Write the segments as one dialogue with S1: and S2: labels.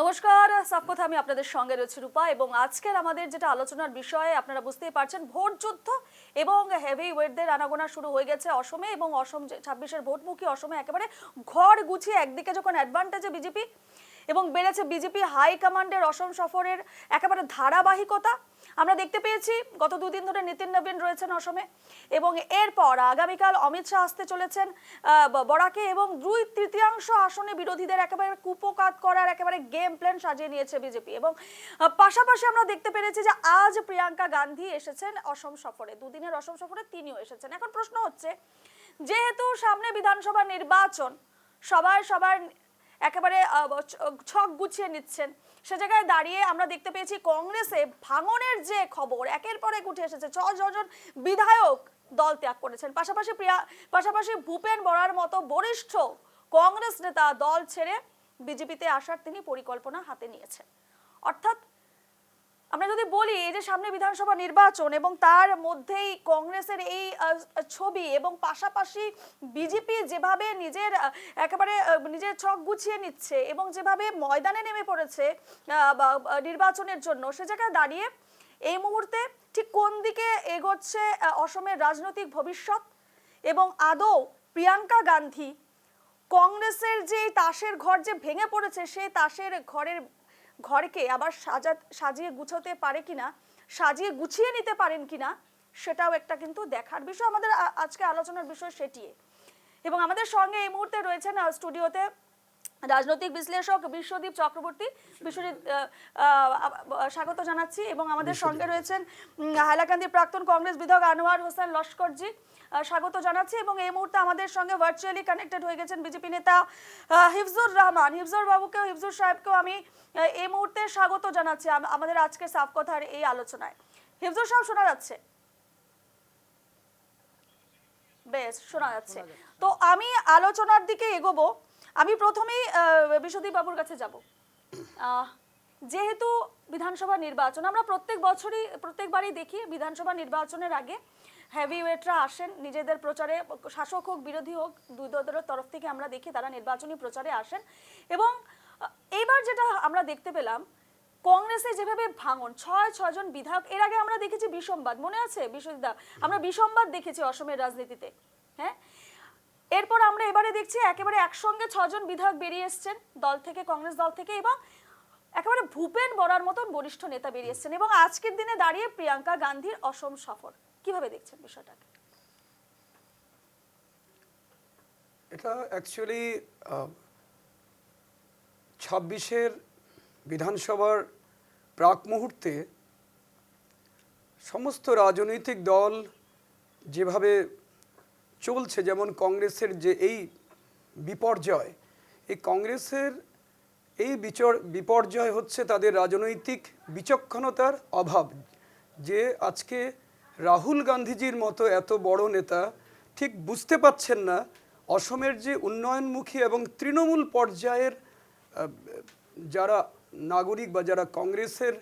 S1: নমস্কার, সাফকথা আমি আপনাদের সঙ্গে রয়েছি রূপা। এবং আজকের আমাদের যেটা আলোচনার বিষয়ে আপনারা বুঝতেই পারছেন, ভোট যুদ্ধ এবং হেভি ওয়েটদের আনাগোনা শুরু হয়ে গেছে অসমে। এবং অসম 26-এর ভোটমুখী অসমে একেবারে ঘর গুছিয়ে একদিকে যখন অ্যাডভান্টেজে বিজেপি এবং বেড়েছে বিজেপি হাই কমান্ডের অসম সফরের একেবারে ধারাবাহিকতা আমরা দেখতে পেয়েছি। গত দুদিন ধরে নীতিন নবীন রয়েছেন অসমে এবং এরপর আগামীকাল অমিত শাহ আসতে চলেছেন বরাকে এবং 2/3 আসনে বিরোধীদের একেবারে কুপকাত করার একেবারে গেম প্ল্যান সাজিয়ে নিয়েছে বিজেপি। এবং পাশাপাশি আমরা দেখতে পেরেছি যে আজ প্রিয়াঙ্কা গান্ধী এসেছেন অসম সফরে, দুদিনের অসম সফরে তিনিও এসেছেন। এখন প্রশ্ন হচ্ছে, যেহেতু সামনে বিধানসভা নির্বাচন, সবার একেবারে ছক গুছিয়ে নিচ্ছেন, সে জায়গায় দাঁড়িয়ে আমরা দেখতে পেয়েছি কংগ্রেসে ভাঙনের যে খবর একের পর এক উঠে এসেছে। 6 জন বিধায়ক দল ত্যাগ করেছেন। পাশাপাশি ভূপেন বরার মতো বরিষ্ঠ কংগ্রেস নেতা দল ছেড়ে বিজেপিতে আসার তিনি পরিকল্পনা হাতে নিয়েছেন। অর্থাৎ আমরা যদি বলি এই যে সামনে বিধানসভা নির্বাচন এবং তার মধ্যেই কংগ্রেসের এই ছবি এবং পাশাপাশি বিজেপি যেভাবে নিজের ছক গুছিয়ে নিচ্ছে এবং যেভাবে ময়দানে নেমে পড়েছে নির্বাচনের জন্য, সে জায়গায় দাঁড়িয়ে এই মুহূর্তে ঠিক কোন দিকে এগোচ্ছে অসমের রাজনৈতিক ভবিষ্যৎ এবং আদৌ প্রিয়াঙ্কা গান্ধী কংগ্রেসের যে তাসের ঘর যে ভেঙে পড়েছে সেই তাসের ঘরকে আবার সাজিয়ে গুছোতে পারে কিনা, সাজিয়ে গুছিয়ে নিতে পারেন কিনা, সেটাও একটা কিন্তু দেখার বিষয়। আমাদের আজকে আলোচনার বিষয় সেটি। এবং আমাদের সঙ্গে এই মুহূর্তে রয়েছেন স্টুডিওতে রাজনৈতিক বিশ্লেষক বিশ্বদীপ চক্রবর্তী। বিশ্বদীপ, স্বাগত জানাচ্ছি। এবং আমাদের সঙ্গে রয়েছেন হাইলাকান্দির প্রাক্তন কংগ্রেস বিধায়ক আনোয়ার হোসেন লস্করজি, স্বাগত জানাচ্ছি। এবং এই মুহূর্তে আমাদের সঙ্গে ভার্চুয়ালি কানেক্টেড হয়ে গেছেন বিজেপি নেতা হিফজুর রহমান। হিফজুর সাহেবকেও আমি এই মুহূর্তে স্বাগত জানাচ্ছি আমাদের আজকে সাফকথার এই আলোচনায়। হিফজুর সাহেব, শোনা যাচ্ছে? বেশ, শোনা যাচ্ছে। তো আমি আলোচনার দিকে এগোবো। আমি প্রথমেই বিশ্বদীপ বাবুর কাছে যাব। যেহেতু বিধানসভা নির্বাচন, আমরা প্রত্যেকবারই দেখি বিধানসভা নির্বাচনের আগে হেভিওয়েটরা আসেন নিজেদের প্রচারে, শাসক হোক বিরোধী হোক দুই দলের তরফ থেকে আমরা দেখি তারা নির্বাচনী প্রচারে আসেন। এবং এইবার যেটা আমরা দেখতে পেলাম, কংগ্রেসে যেভাবে ভাঙন, 6 জন বিধায়ক, এর আগে আমরা দেখেছি বিসম্বাদ, মনে আছে বিশ্বজিৎদা? আমরা বিসম্বাদ দেখেছি অসমের রাজনীতিতে। হ্যাঁ, এরপর আমরা এবারে দেখছি একেবারে একসঙ্গে 6 জন বিধায়ক বেরিয়ে এসছেন দল থেকে, কংগ্রেস দল থেকে, এবং একেবারে ভূপেন বরার মতন বরিষ্ঠ নেতা বেরিয়ে এসছেন। এবং আজকের দিনে দাঁড়িয়ে প্রিয়াঙ্কা গান্ধীর অসম সফর, কিভাবে দেখছেন বিষয়টাকে?
S2: এটা অ্যাকচুয়ালি 26-এর বিধানসভার প্রাক মুহূর্তে সমস্ত রাজনৈতিক দল যেভাবে চলছে, যেমন কংগ্রেসের যে এই বিপর্যয়, এই কংগ্রেসের এই বিপর্যয় হচ্ছে তাদের রাজনৈতিক বিচক্ষণতার অভাব। যে আজকে রাহুল গান্ধীজির মতো এত বড় নেতা ঠিক বুঝতে পারছেন না অসমের যে উন্নয়নমুখী এবং তৃণমূল পর্যায়ের যারা নাগরিক বা যারা কংগ্রেসের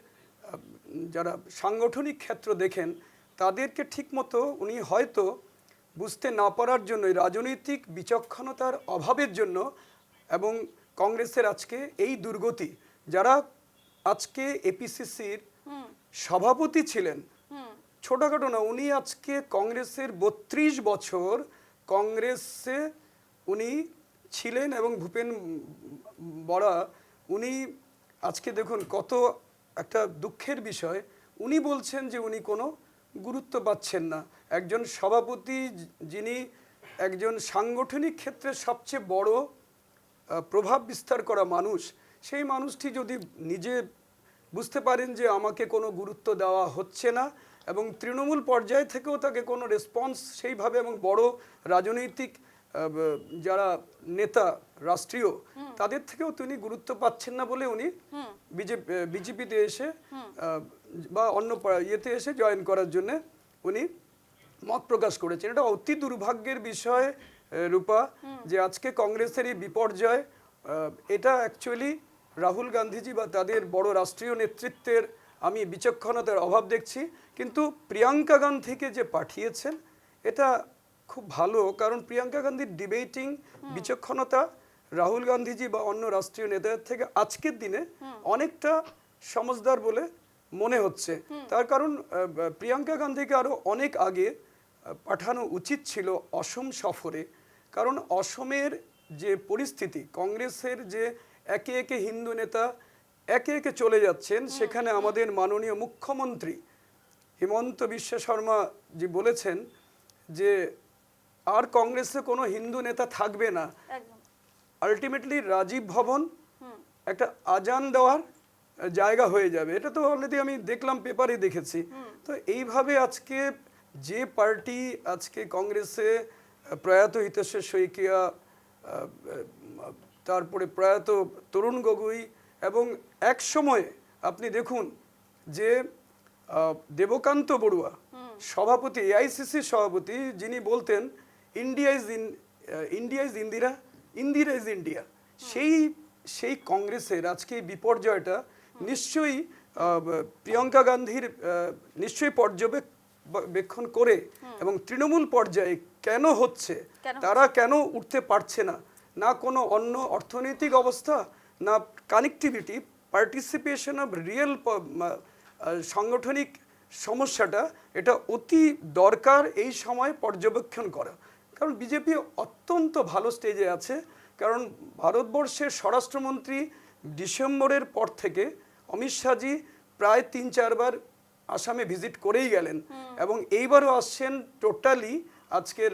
S2: যারা সাংগঠনিক ক্ষেত্র দেখেন, তাদেরকে ঠিকমতো উনি হয়তো বুঝতে না পারার জন্য, রাজনৈতিক বিচক্ষণতার অভাবের জন্য এবং কংগ্রেসের আজকে এই দুর্গতি। যারা আজকে এপিসিসির সভাপতি ছিলেন, ছোটখাটো না, উনি আজকে কংগ্রেসের 32 বছর কংগ্রেসে উনি ছিলেন এবং ভূপেন বরা উনি আজকে দেখুন কত একটা দুঃখের বিষয়, উনি বলছেন যে উনি কোনো গুরুত্ব পাচ্ছেন না। একজন সভাপতি, যিনি একজন সাংগঠনিক ক্ষেত্রে সবচেয়ে বড় প্রভাব বিস্তার করা মানুষ, সেই মানুষটি যদি নিজে বুঝতে পারেন যে আমাকে কোনো গুরুত্ব দেওয়া হচ্ছে না এবং তৃণমূল পর্যায় থেকেও তাকে কোনো রেসপন্স সেইভাবে, এবং বড় রাজনৈতিক যারা নেতা রাষ্ট্রীয় তাদের থেকেও তিনি গুরুত্ব পাচ্ছেন না বলে উনি বিজেপিতে এসে বা অন্য ইয়েতে এসে জয়েন করার জন্য উনি মত প্রকাশ করেছেন। এটা অতি দুর্ভাগ্যের বিষয় রূপা, যে আজকে কংগ্রেসের এই বিপর্যয়, এটা অ্যাকচুয়ালি রাহুল গান্ধীজি বা তাদের বড় রাষ্ট্রীয় নেতৃত্বের আমি বিচক্ষণতার অভাব দেখছি। কিন্তু প্রিয়াঙ্কা গান্ধীকে যে পাঠিয়েছেন এটা খুব ভালো, কারণ প্রিয়াঙ্কা গান্ধীর ডিবেটিং বিচক্ষণতা রাহুল গান্ধীজি বা অন্য রাষ্ট্রীয় নেতাদের থেকে আজকের দিনে অনেকটা সমঝদার বলে মনে হচ্ছে। তার কারণ প্রিয়াঙ্কা গান্ধীকে আরো অনেক আগে পাঠানো উচিত ছিল অসম সফরে। কারণ অসমের যে পরিস্থিতি, কংগ্রেসের যে একে একে হিন্দু নেতা একে একে চলে যাচ্ছেন, সেখানে আমাদের মাননীয় মুখ্যমন্ত্রী হিমন্ত বিশ্ব শর্মা জি বলেছেন যে আর কংগ্রেসে কোনো হিন্দু নেতা থাকবে না।
S1: একদম।
S2: আলটিমেটলি রাজীব ভবন একটা আজান দেওয়ার জায়গা হয়ে যাবে। এটা তো অলরেডি আমি দেখলাম, পেপারে দেখেছি। তো এইভাবে আজকে যে পার্টি আজকে কংগ্রেসে প্রয়াত হিতেশ্বর শইকিয়া, তারপরে প্রয়াত তরুণ গগৈ, এবং এক সময়ে আপনি দেখুন যে দেবকান্ত বড়ুয়া সভাপতি, এআইসিসি সভাপতি, যিনি বলতেন India is Indira, Indira is India. সেই কংগ্রেসের আজকে এই বিপর্যয়টা নিশ্চয়ই প্রিয়াঙ্কা গান্ধীর নিশ্চয়ই পর্যবেক্ষণ করে, এবং তৃণমূল পর্যায়ে কেন হচ্ছে, তারা কেন উঠতে পারছে না, না কোনো অন্য অর্থনৈতিক অবস্থা, না কানেক্টিভিটি, পার্টিসিপেশন অফ রিয়েল সাংগঠনিক সমস্যাটা, এটা অতি দরকার এই সময় পর্যবেক্ষণ করা। কারণ বিজেপি অত্যন্ত ভালো স্টেজে আছে। কারণ ভারতবর্ষের স্বরাষ্ট্রমন্ত্রী ডিসেম্বরের পর থেকে অমিত শাহজি প্রায় ৩-৪ বার আসামে ভিজিট করেই গেলেন, এবং এইবারও আসছেন টোটালি আজকের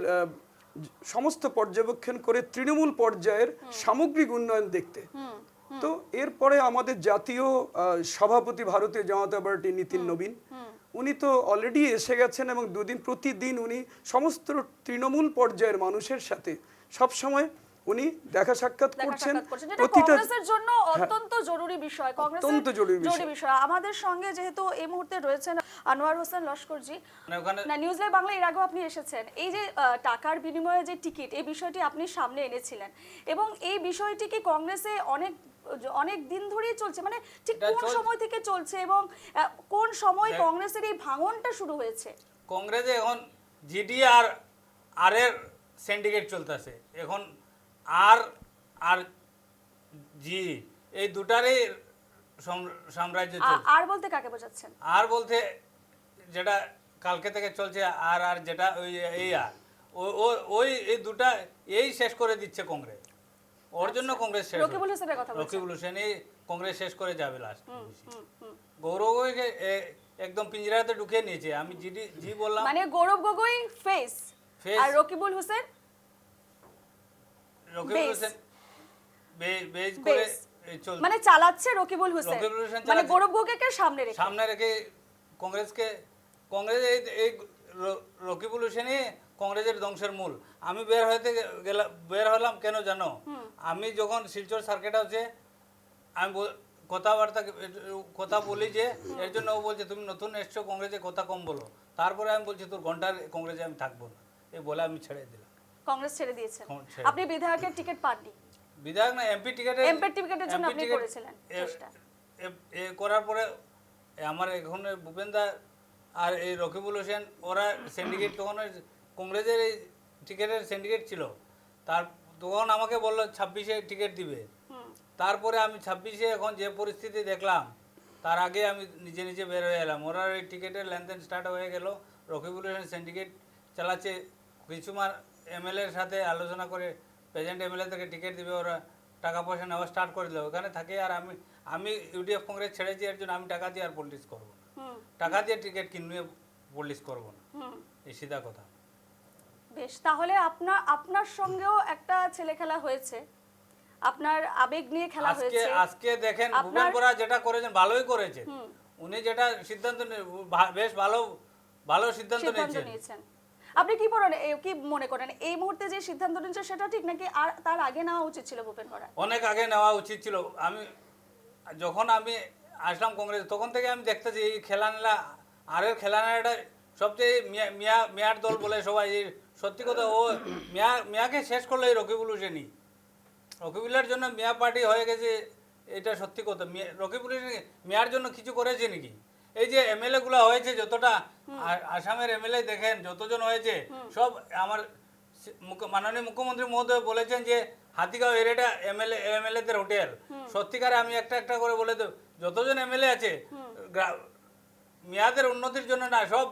S2: সমস্ত পর্যবেক্ষণ করে তৃণমূল পর্যায়ের সামগ্রিক উন্নয়ন দেখতে। তো এরপরে আমাদের জাতীয় সভাপতি ভারতীয় জনতা পার্টি নীতিন নবীন, উনি তো অলরেডি এসে গেছেন, এবং প্রতিদিন উনি সমস্ত তৃণমূল পর্যায়ের মানুষের সাথে সব সময় উনি দেখা সাক্ষাৎ করছেন।
S1: কংগ্রেসের জন্য অত্যন্ত জরুরি বিষয়,
S2: অত্যন্ত জরুরি
S1: বিষয়। আমাদের সঙ্গে যেহেতু এই মুহূর্তে রয়েছেন আনোয়ার হোসেন লস্করজি, না নিউজ লাইভ বাংলা, এর আগেও আপনি এসেছেন। এই যে টাকার বিনিময়ে যে টিকিট, এই বিষয়টি আপনি সামনে এনেছিলেন, এবং এই বিষয়টি কি কংগ্রেসে অনেক দিন ধরেই চলছে, মানে ঠিক কোন সময় থেকে চলছে, এবং কোন সময় কংগ্রেসের এই ভাঙনটা শুরু হয়েছে?
S3: কংগ্রেসে এখন জিডি আর এর সিন্ডিকেট চলতেছে এখন, আর জি এই দুটারই সাম্রাজ্য চলছে।
S1: আর বলতে কাকে বোঝাচ্ছেন?
S3: আর বলতে যেটা কালকে থেকে চলছে, আর যেটা ওই ওই এই দুটা এই শেষ করে দিচ্ছে কংগ্রেস। ওর জন্য কংগ্রেস শেষ।
S1: রকিবুল হোসেনের কথা বলছেন?
S3: রকিবুল হোসেন এই কংগ্রেস শেষ করে যাবে লাস্ট। গৌরব গগৈকে একদম পিঞ্জরাতে ঢুকিয়ে নিয়েছে। আমি জি বললাম,
S1: মানে গৌরব গগৈ ফেস, আর রকিবুল হোসেন
S3: বেজ করে চলছে,
S1: মানে চালাচ্ছে রকিবুল হোসেন, মানে গৌরব গগৈকে সামনে রেখে
S3: কংগ্রেস এই রকিবুল হোসেনই কংগ্রেসের ধ্বংসের মূল। আমি বের হলাম কেন জানো? আমি যখন শিলচর সার্কিট হাউসে আমি কথা বলি যে এর জন্য ও বলছে তুমি নতুন এসছো কংগ্রেসে, কথা কম বলো। তারপরে আমি বলছি তোর ঘন্টার কংগ্রেসে আমি থাকবো না, এই বলে আমি ছেড়ে দিলাম।
S1: কংগ্রেস ছেড়ে দিয়েছেন? আপনি বিধায়কের টিকিট পাননি?
S3: বিধায়ক না, এমপি টিকেটের
S1: জন্য আপনি করেছিলেন চেষ্টা।
S3: করার পরে আমার এখন ভূপেন্দা আর এই রকিবুল হোসেন, ওরা সিন্ডিকেট, তখন কংগ্রেসের এই টিকেটের সিন্ডিকেট ছিল। তখন আমাকে বললো 26-এ টিকিট দিবে। তারপরে আমি 26-এ এখন যে পরিস্থিতি দেখলাম, তার আগে আমি নিজে বের হয়ে এলাম। ওরা এই টিকিটের লেনদেন স্টার্ট হয়ে গেল। রকিবুল হোসেন সিন্ডিকেট চালাচ্ছে, কিছুমান এমএলএর সাথে আলোচনা করে প্রেজেন্ট এমএলএ থেকে টিকিট দিবে, ওরা টাকা পয়সা নেওয়া স্টার্ট করে দিল। ওখানে থাকে আর আমি ইউডিএফ কংগ্রেস ছেড়েছি, এর জন্য আমি টাকা দিয়ে আর পলিটিক্স করবো না, টাকা দিয়ে টিকিট কিনে পলিটিক্স করবো না, এই সিধা কথা।
S1: বেশ, তাহলে আপনার সঙ্গেও একটা ছেলে খেলা হয়েছে, আপনার আবেগ নিয়ে খেলা হয়েছে।
S3: আজকে দেখেন ভূপেন বরা যেটা করেছেন ভালোই করেছেন, উনি যেটা সিদ্ধান্ত বেশ ভালো সিদ্ধান্ত নিয়েছেন।
S1: আপনি কি মনে করেন এই মুহূর্তে যে সিদ্ধান্ত নিয়েছে সেটা ঠিক, নাকি আর তার আগে নেওয়া উচিত ছিল ভূপেন বরা?
S3: অনেক আগে নেওয়া উচিত ছিল। যখন আমি আসলাম কংগ্রেস, তখন থেকে আমি দেখতেছি এই খেলানেলা খেলানেলাটা সবচেয়ে মেয়ার দল বলে সবাই। সত্যি কথা, ও মেয়াকে শেষ করলো এই রকিবুল হোসেনই। রকিবুলের জন্য মেয়া পার্টি হয়ে গেছে, এটা সত্যি কথা। রকিবুল হোসেন মেয়ার জন্য কিছু করেছে নাকি? এই যে এমএলএ গুলা হয়েছে, যতটা আসামের এমএলএ দেখেন যতজন হয়েছে, সব আমার মাননীয় মুখ্যমন্ত্রী মহোদয় বলেছেন যে হাতিগাঁও এরিয়াটা এমএলএদের হোটেল। সত্যিকারে আমি একটা একটা করে বলে দেব, যতজন এমএলএ আছে মেয়াদের উন্নতির জন্য না, সব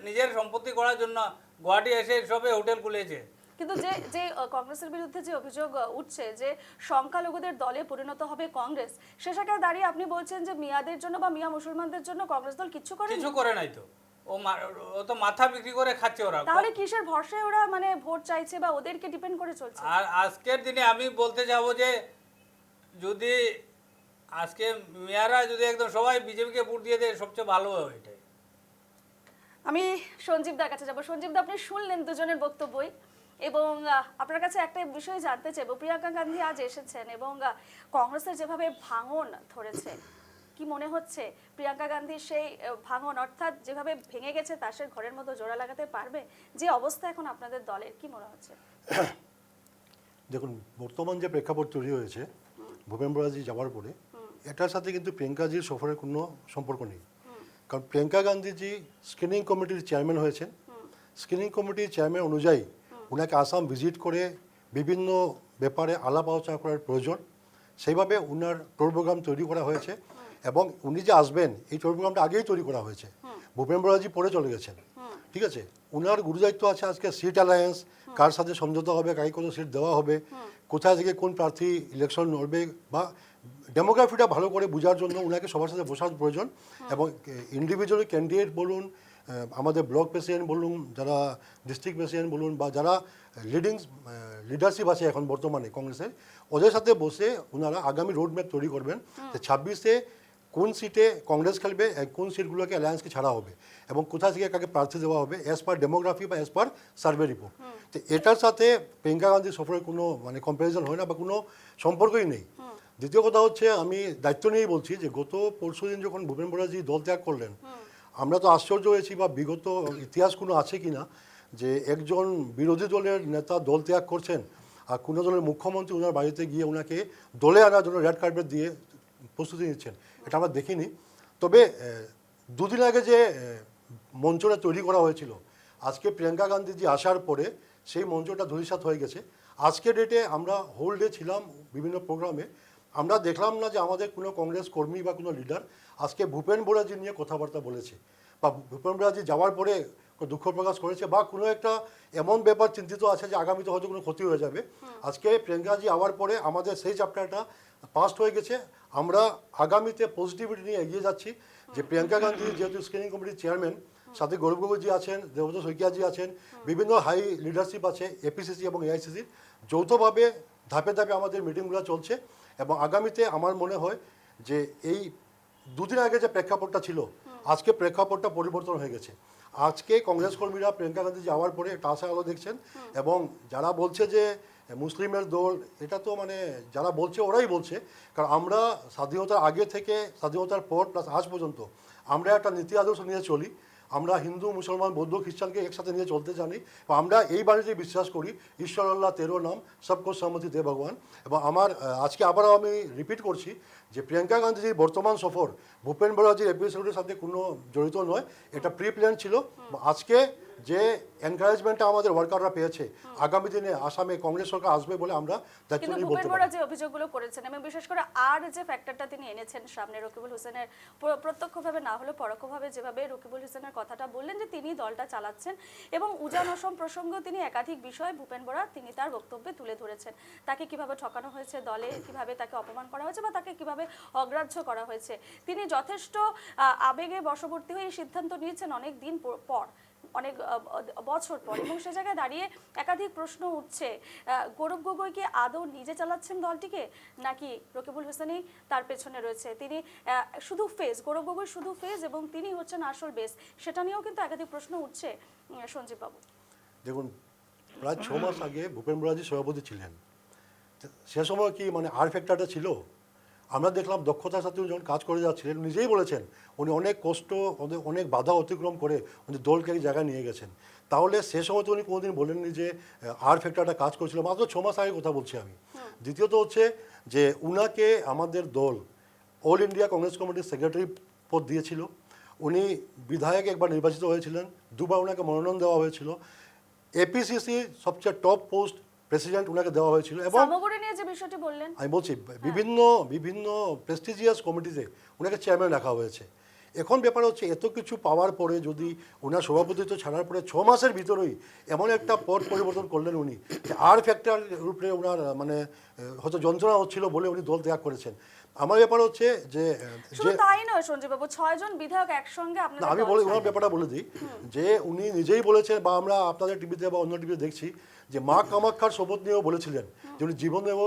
S3: নিজের সম্পত্তি করার জন্য গুয়াহাটি এসে সবে হোটেল খুলেছে।
S1: কিন্তু যে যে কংগ্রেসের বিরুদ্ধে যে অভিযোগ উঠছে যে সংখ্যালঘুদের দলে পরিণত হবে কংগ্রেস, সে জায়গায় দাঁড়িয়ে আপনি বলছেন যে মিয়াদের জন্য বা মিয়া মুসলমানদের জন্য কংগ্রেস দল কিচ্ছু করে
S3: কিছু করে নাই তো, ও তো মাথা বিক্রি করে খাচ্ছে ওরা।
S1: তাহলে কিসের ভরসায় ওরা মানে ভোট চাইছে বা ওদেরকে ডিপেন্ড করে চলছে?
S3: আর আজকের দিনে আমি বলতে যাবো যে যদি আজকে মেয়ারা যদি একদম সবাই বিজেপিকে ভোট দিয়ে দেয় সবচেয়ে ভালো হবে এটাই।
S1: আমি সঞ্জীব দার কাছে যাবো। সঞ্জীব দা, আপনি শুনলেন দুজনের বক্তব্যই এবং আপনার কাছে একটা বিষয় জানতে চাইবো। প্রিয়াঙ্কা গান্ধী আজ এসেছেন এবং কংগ্রেসের যেভাবে ভাঙন ধরেছে, কি মনে হচ্ছে প্রিয়াঙ্কা গান্ধীর সেই ভাঙন অর্থাৎ যেভাবে ভেঙে গেছে তাসের ঘরের মতো জোড়া লাগাতে পারবে? যে অবস্থা এখন আপনাদের দলের, কি মনে হচ্ছে?
S4: দেখুন, বর্তমান যে প্রেক্ষাপট তৈরি হয়েছে ভূপেন বরাজি যাওয়ার পরে, এটার সাথে কিন্তু প্রিয়াঙ্কাজির সফরের কোনো সম্পর্ক নেই। কারণ প্রিয়াঙ্কা গান্ধীজি স্ক্রিনিং কমিটির চেয়ারম্যান হয়েছেন। স্ক্রিনিং কমিটির চেয়ারম্যান অনুযায়ী ওনাকে আসাম ভিজিট করে বিভিন্ন ব্যাপারে আলাপ আলোচনা করার প্রয়োজন, সেইভাবে ওনার টোর প্রোগ্রাম তৈরি করা হয়েছে এবং উনি যে আসবেন এই টোর প্রোগ্রামটা আগেই তৈরি করা হয়েছে। ভূপেন বরাজি পরে চলে গেছেন, ঠিক আছে। ওনার গুরুদায়িত্ব আছে আজকে সিট অ্যালায়েন্স, কার সাথে সমঝোতা হবে, কাকে কত সিট দেওয়া হবে, কোথায় থেকে কোন প্রার্থী ইলেকশন লড়বে, বা ডেমোগ্রাফিটা ভালো করে বোঝার জন্য ওনাকে সবার সাথে বসার প্রয়োজন। এবং ইন্ডিভিজুয়াল ক্যান্ডিডেট বলুন, আমাদের ব্লক প্রেসিডেন্ট বলুন, যারা ডিস্ট্রিক্ট প্রেসিডেন্ট বলুন, বা যারা লিডারশিপ আছে এখন বর্তমানে কংগ্রেসের, ওদের সাথে বসে ওনারা আগামী রোড ম্যাপ তৈরি করবেন যে 26-এ কোন সিটে কংগ্রেস খেলবে, কোন সিটগুলোকে অ্যালায়েন্সকে ছাড়া হবে এবং কোথা থেকে কাকে প্রার্থী দেওয়া হবে অ্যাজ পার ডেমোগ্রাফি বা অ্যাজ পার সার্ভে রিপোর্ট। তো এটার সাথে প্রিয়াঙ্কা গান্ধীর সফরের কোনো মানে কম্প্যারিজন হয় না বা কোনো সম্পর্কই নেই। দ্বিতীয় কথা হচ্ছে, আমি দায়িত্ব নিয়েই বলছি যে গত পরশুদিন যখন ভূপেন বরাজি দল ত্যাগ করলেন, আমরা তো আশ্চর্য হয়েছি বা বিগত ইতিহাস কোনো আছে কি না যে একজন বিরোধী দলের নেতা দল ত্যাগ করছেন আর কোনো দলের মুখ্যমন্ত্রী ওনার বাড়িতে গিয়ে ওনাকে দলে আনার জন্য রেড কার্পেট দিয়ে প্রস্তুতি নিচ্ছেন। এটা আমরা দেখিনি। তবে দুদিন আগে যে মঞ্চটা তৈরি করা হয়েছিল, আজকে প্রিয়াঙ্কা গান্ধীজি আসার পরে সেই মঞ্চটা ধূলিসাৎ হয়ে গেছে। আজকে ডেটে আমরা হোল ডে ছিলাম বিভিন্ন প্রোগ্রামে, আমরা দেখলাম না যে আমাদের কোনো কংগ্রেস কর্মী বা কোনো লিডার আজকে ভূপেন বরাজি নিয়ে কথাবার্তা বলেছে বা ভূপেন বরাজি যাওয়ার পরে দুঃখ প্রকাশ করেছে বা কোনো একটা এমন ব্যাপার চিন্তিত আছে যে আগামীতে হয়তো কোনো ক্ষতি হয়ে যাবে। আজকে প্রিয়াঙ্কাজি আওয়ার পরে আমাদের সেই চ্যাপ্টারটা পাস্ট হয়ে গেছে। আমরা আগামীতে পজিটিভিটি নিয়ে এগিয়ে যাচ্ছি যে প্রিয়াঙ্কা গান্ধী যেহেতু স্ক্রিনিং কমিটির চেয়ারম্যান, সাথে গৌরব গগৈজি আছেন, দেবব্রত শইকিয়াজি আছেন, বিভিন্ন হাই লিডারশিপ আছে এপিসিসি এবং এআইসিসির, যৌথভাবে ধাপে ধাপে আমাদের মিটিংগুলো চলছে এবং আগামীতে আমার মনে হয় যে এই দুদিন আগে যে প্রেক্ষাপটটা ছিল আজকে প্রেক্ষাপটটা পরিবর্তন হয়ে গেছে। আজকে কংগ্রেস কর্মীরা প্রিয়াঙ্কা গান্ধী যাওয়ার পরে একটা আশা আলো দেখছেন এবং যারা বলছে যে মুসলিমের দল, এটা তো মানে যারা বলছে ওরাই বলছে। কারণ আমরা স্বাধীনতার আগে থেকে স্বাধীনতার পর প্লাস আজ পর্যন্ত আমরা একটা নীতি আদর্শ নিয়ে চলি। আমরা হিন্দু, মুসলমান, বৌদ্ধ, খ্রিস্টানকে একসাথে নিয়ে চলতে জানি। আমরা এই বাণীতে বিশ্বাস করি, ঈশ্বর আল্লাহ তেরো নাম সবকো সম্মতি দে ভগবান। এবং আমার আজকে আবারও আমি রিপিট করছি যে প্রিয়াঙ্কা গান্ধীজির বর্তমান সফর ভূপেন বরাজির এপিসোডের সাথে কোনো জড়িত নয়, এটা প্রি প্ল্যান ছিল। আজকে যে এনকারেজমেন্টটা আমাদের ওয়ার্কাররা পেয়েছে, আগামী দিনে আসামে কংগ্রেস সরকার আসবে বলে আমরা দায়িত্ব
S1: কিন্তু
S4: নিয়ে
S1: ভূপেন
S4: বলতে
S1: বরা
S4: পারি।
S1: যে অভিযোগগুলো করেছেন এবং বিশেষ করে আর যে ফ্যাক্টরটা তিনি এনেছেন সামনে, রকিবুল হোসেনের প্রত্যক্ষভাবে না হলেও পরোক্ষভাবে যেভাবে রকিবুল হোসেনের কথাটা বললেন যে তিনি দলটা চালাচ্ছেন এবং উজান অসম প্রসঙ্গ তিনি একাধিক বিষয় ভূপেন বরা তিনি তার বক্তব্যে তুলে ধরেছেন। তাকে কিভাবে ঠকানো হয়েছে দলে, কিভাবে তাকে অপমান করা হয়েছে বা তাকে কিভাবে অগ্রাহ্য করা হয়েছে, তিনি যথেষ্ট আবেগে বশবর্তী হয়ে সিদ্ধান্ত নিয়েছেন অনেক দিন পর, অনেক বছর পর। এবং সে জায়গায় দাঁড়িয়ে একাধিক প্রশ্ন উঠছে, গৌরব গগৈ কি আদৌ নিজে চালাচ্ছেন দলটিকে নাকি রকিবুল হোসেনই তার পেছনে রয়েছে? তিনি শুধু ফেস, গৌরব গগৈ শুধু ফেস এবং তিনি হচ্ছেন আসল বেস, সেটা নিয়েও কিন্তু একাধিক প্রশ্ন উঠছে। সঞ্জীব বাবু,
S4: দেখুন, প্রায় 6 মাস আগে ভূপেন বরাজি সভাপতি ছিলেন, সে সময় কি মানে আর ফ্যাক্টরটা ছিল? আমরা দেখলাম দক্ষতার সাথে উনি যখন কাজ করে যাচ্ছিলেন, নিজেই বলেছেন উনি অনেক কষ্ট, অনেক বাধা অতিক্রম করে উনি দলকে এক জায়গায় নিয়ে গেছেন। তাহলে সে সময় তো উনি কোনোদিন বলেননি যে আর ফ্যাক্টরটা কাজ করছিল। মাত্র 6 মাস আগে কথা বলছি আমি। দ্বিতীয়ত হচ্ছে যে উনাকে আমাদের দল অল ইন্ডিয়া কংগ্রেস কমিটির সেক্রেটারি পদ দিয়েছিল, উনি বিধায়ক একবার নির্বাচিত হয়েছিলেন, দুবার ওনাকে মনোনয়ন দেওয়া হয়েছিল, এপিসিসি সবচেয়ে টপ পোস্ট প্রেসিডেন্ট ওনাকে দেওয়া হয়েছিল এবং
S1: সামগ্রী নিয়ে যে বিষয়টি বললেন,
S4: আমি বলছি বিভিন্ন বিভিন্ন প্রেস্টিজিয়াস কমিটিতে ওনাকে চেয়ারম্যান রাখা হয়েছে। এখন ব্যাপার হচ্ছে এত কিছু পাওয়ার পরে যদি ওনার সভাপতিত্ব ছাড়ার পরে 6 মাসের ভিতরেই এমন একটা পদ পরিবর্তন করলেন উনি, যে আর ফ্যাক্টর রূপে ওনার মানে হয়তো যন্ত্রণা হচ্ছিল বলে উনি দল ত্যাগ করেছেন। আমার ব্যাপার হচ্ছে যে
S1: শুধু তাই নয় সঞ্জীব বাবু, 6 জন বিধায়ক একসঙ্গে
S4: না,
S1: আপনাদের
S4: আমি
S1: দল
S4: বলি
S1: ছাড়লেন।
S4: ওনার ব্যাপারটা বলে দিই যে উনি নিজেই বলেছেন বা আমরা আপনাদের টিভিতে বা অন্য টিভিতে দেখছি যে মা কামাখ্যার শপথ নিয়েও বলেছিলেন যে উনি জীবনেও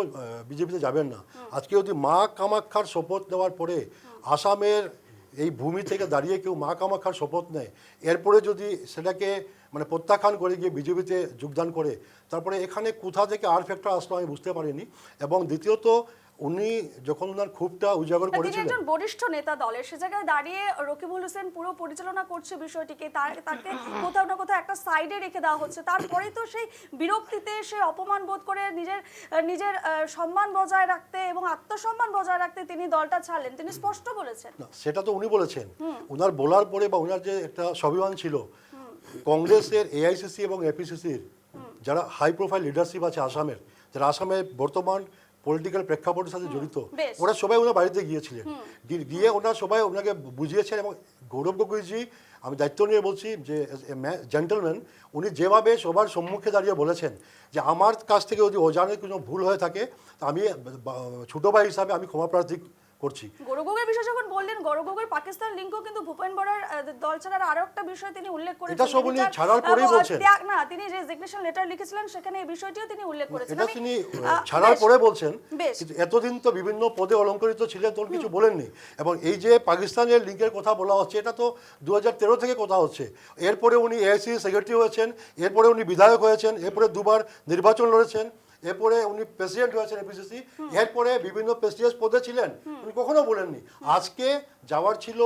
S4: বিজেপিতে যাবেন না। আজকে যদি মা কামাখ্যার শপথ নেওয়ার পরে আসামের এই ভূমি থেকে দাঁড়িয়ে কেউ মা কামাখ্যার শপথ নেয়, এরপরে যদি সেটাকে মানে প্রত্যাখ্যান করে গিয়ে বিজেপিতে যোগদান করে, তারপরে এখানে কোথা থেকে আর ফ্যাক্টর আসলো আমি বুঝতে পারিনি। এবং দ্বিতীয়ত উনি যখন ওনার ক্ষোভটা উজাগর
S1: তিনি
S4: করেছিলেন,
S1: একজন বরিষ্ঠ নেতা দলের, সে জায়গায় দাঁড়িয়ে রকিবুল হোসেন পুরো পরিচালনা করছে বিষয়টিকে, তাকে কোথাও না কোথাও একটা সাইডে রেখে দেওয়া হচ্ছে। তারপরেই তো সেই বিরক্তিতে সে অপমান বোধ করে নিজের সম্মান বজায় রাখতে এবং আত্মসম্মান বজায় রাখতে তিনি দলটা ছাড়লেন, তিনি স্পষ্ট বলেছেন।
S4: না সেটা তো উনি বলেছেন। ওনার বলার পরে বা ওনার যে একটা স্বাভিমান ছিল, কংগ্রেসের এআইসিসি এবং এপিসিসির যারা হাই প্রোফাইল লিডারশিপ আছে আসামের, যারা আসামের বর্তমান পলিটিক্যাল প্রেক্ষাপটের সাথে জড়িত,
S1: বেশ।
S4: ওরা সবাই ওনার বাড়িতে গিয়েছিলেন, গিয়ে ওনারা সবাই ওনাকে বুঝিয়েছেন। এবং গৌরব গগৈজি, আমি দায়িত্ব নিয়ে বলছি যে জেন্টলম্যান, উনি যেভাবে সবার সম্মুখে দাঁড়িয়ে বলেছেন যে আমার কাছ থেকে যদি অজানে কোনো ভুল হয়ে থাকে তা আমি ছোটো ভাই হিসাবে আমি ক্ষমা প্রার্থী করছি।
S1: গৌরব গগৈর বিষয় যখন বললেন, গৌরব গগৈর পাকিস্তান লিঙ্কও কিন্তু ভূপেন বরার দল ছাড়ার আরো একটা বিষয় তিনি উল্লেখ করেছেন।
S4: এটা সব উনি ছাড়ার পরেই বলছেন।
S1: না, তিনি যে রেজিগনেশন লেটার লিখেছিলেন সেখানে এই বিষয়টিও তিনি উল্লেখ করেছেন।
S4: এটা তিনি ছাড়ার
S1: বেশ,
S4: পরে বলছেন,
S1: বেশ।
S4: কিন্তু এতদিন তো বিভিন্ন পদে অলঙ্করিত ছিলেন, তখন কিছু বলেননি। এবং এই যে পাকিস্তানের লিঙ্কের কথা বলা হচ্ছে, এটা তো 2013 থেকে কথা হচ্ছে। এরপরে উনি এআইসি সেক্রেটারি হয়েছেন, এরপরে উনি বিধায়ক হয়েছেন, এরপরে দুবার নির্বাচন লড়েছেন, এরপরে উনি প্রেসিডেন্ট হয়েছেন এপিসিসি, এরপরে বিভিন্ন প্রেস্টিজিয়াস পদে ছিলেন, উনি কখনো বলেননি। আজকে যাওয়ার ছিল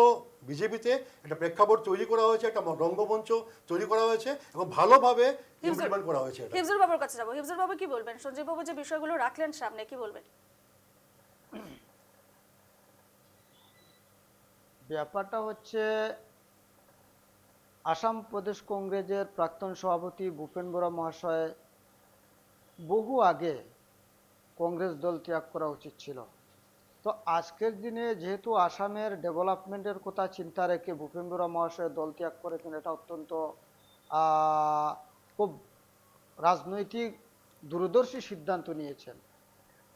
S4: বিজেপিতে, একটা প্রেক্ষাপট তৈরি করা হয়েছে, একটা রঙ্গমঞ্চ তৈরি করা হয়েছে এবং ভালোভাবে ইমপ্লিমেন্ট করা হয়েছে এটা।
S1: হিফজুল বাবুর কাছে যাবো। হিফজুল বাবু কি বলবেন? সঞ্জীব বাবু যে বিষয়গুলো রাখলেন সামনে, কি বলবেন?
S5: ব্যাপারটা হচ্ছে আসাম প্রদেশ কংগ্রেসের প্রাক্তন সভাপতি ভূপেন বরা মহাশয় বহু আগে কংগ্রেস দল ত্যাগ করা উচিত ছিল। তো আজকের দিনে যেহেতু আসামের ডেভেলপমেন্টের কথা চিন্তা রেখে ভূপেন বরা মহাশয় দল ত্যাগ করেছেন, এটা অত্যন্ত খুব রাজনৈতিক দূরদর্শী সিদ্ধান্ত নিয়েছেন।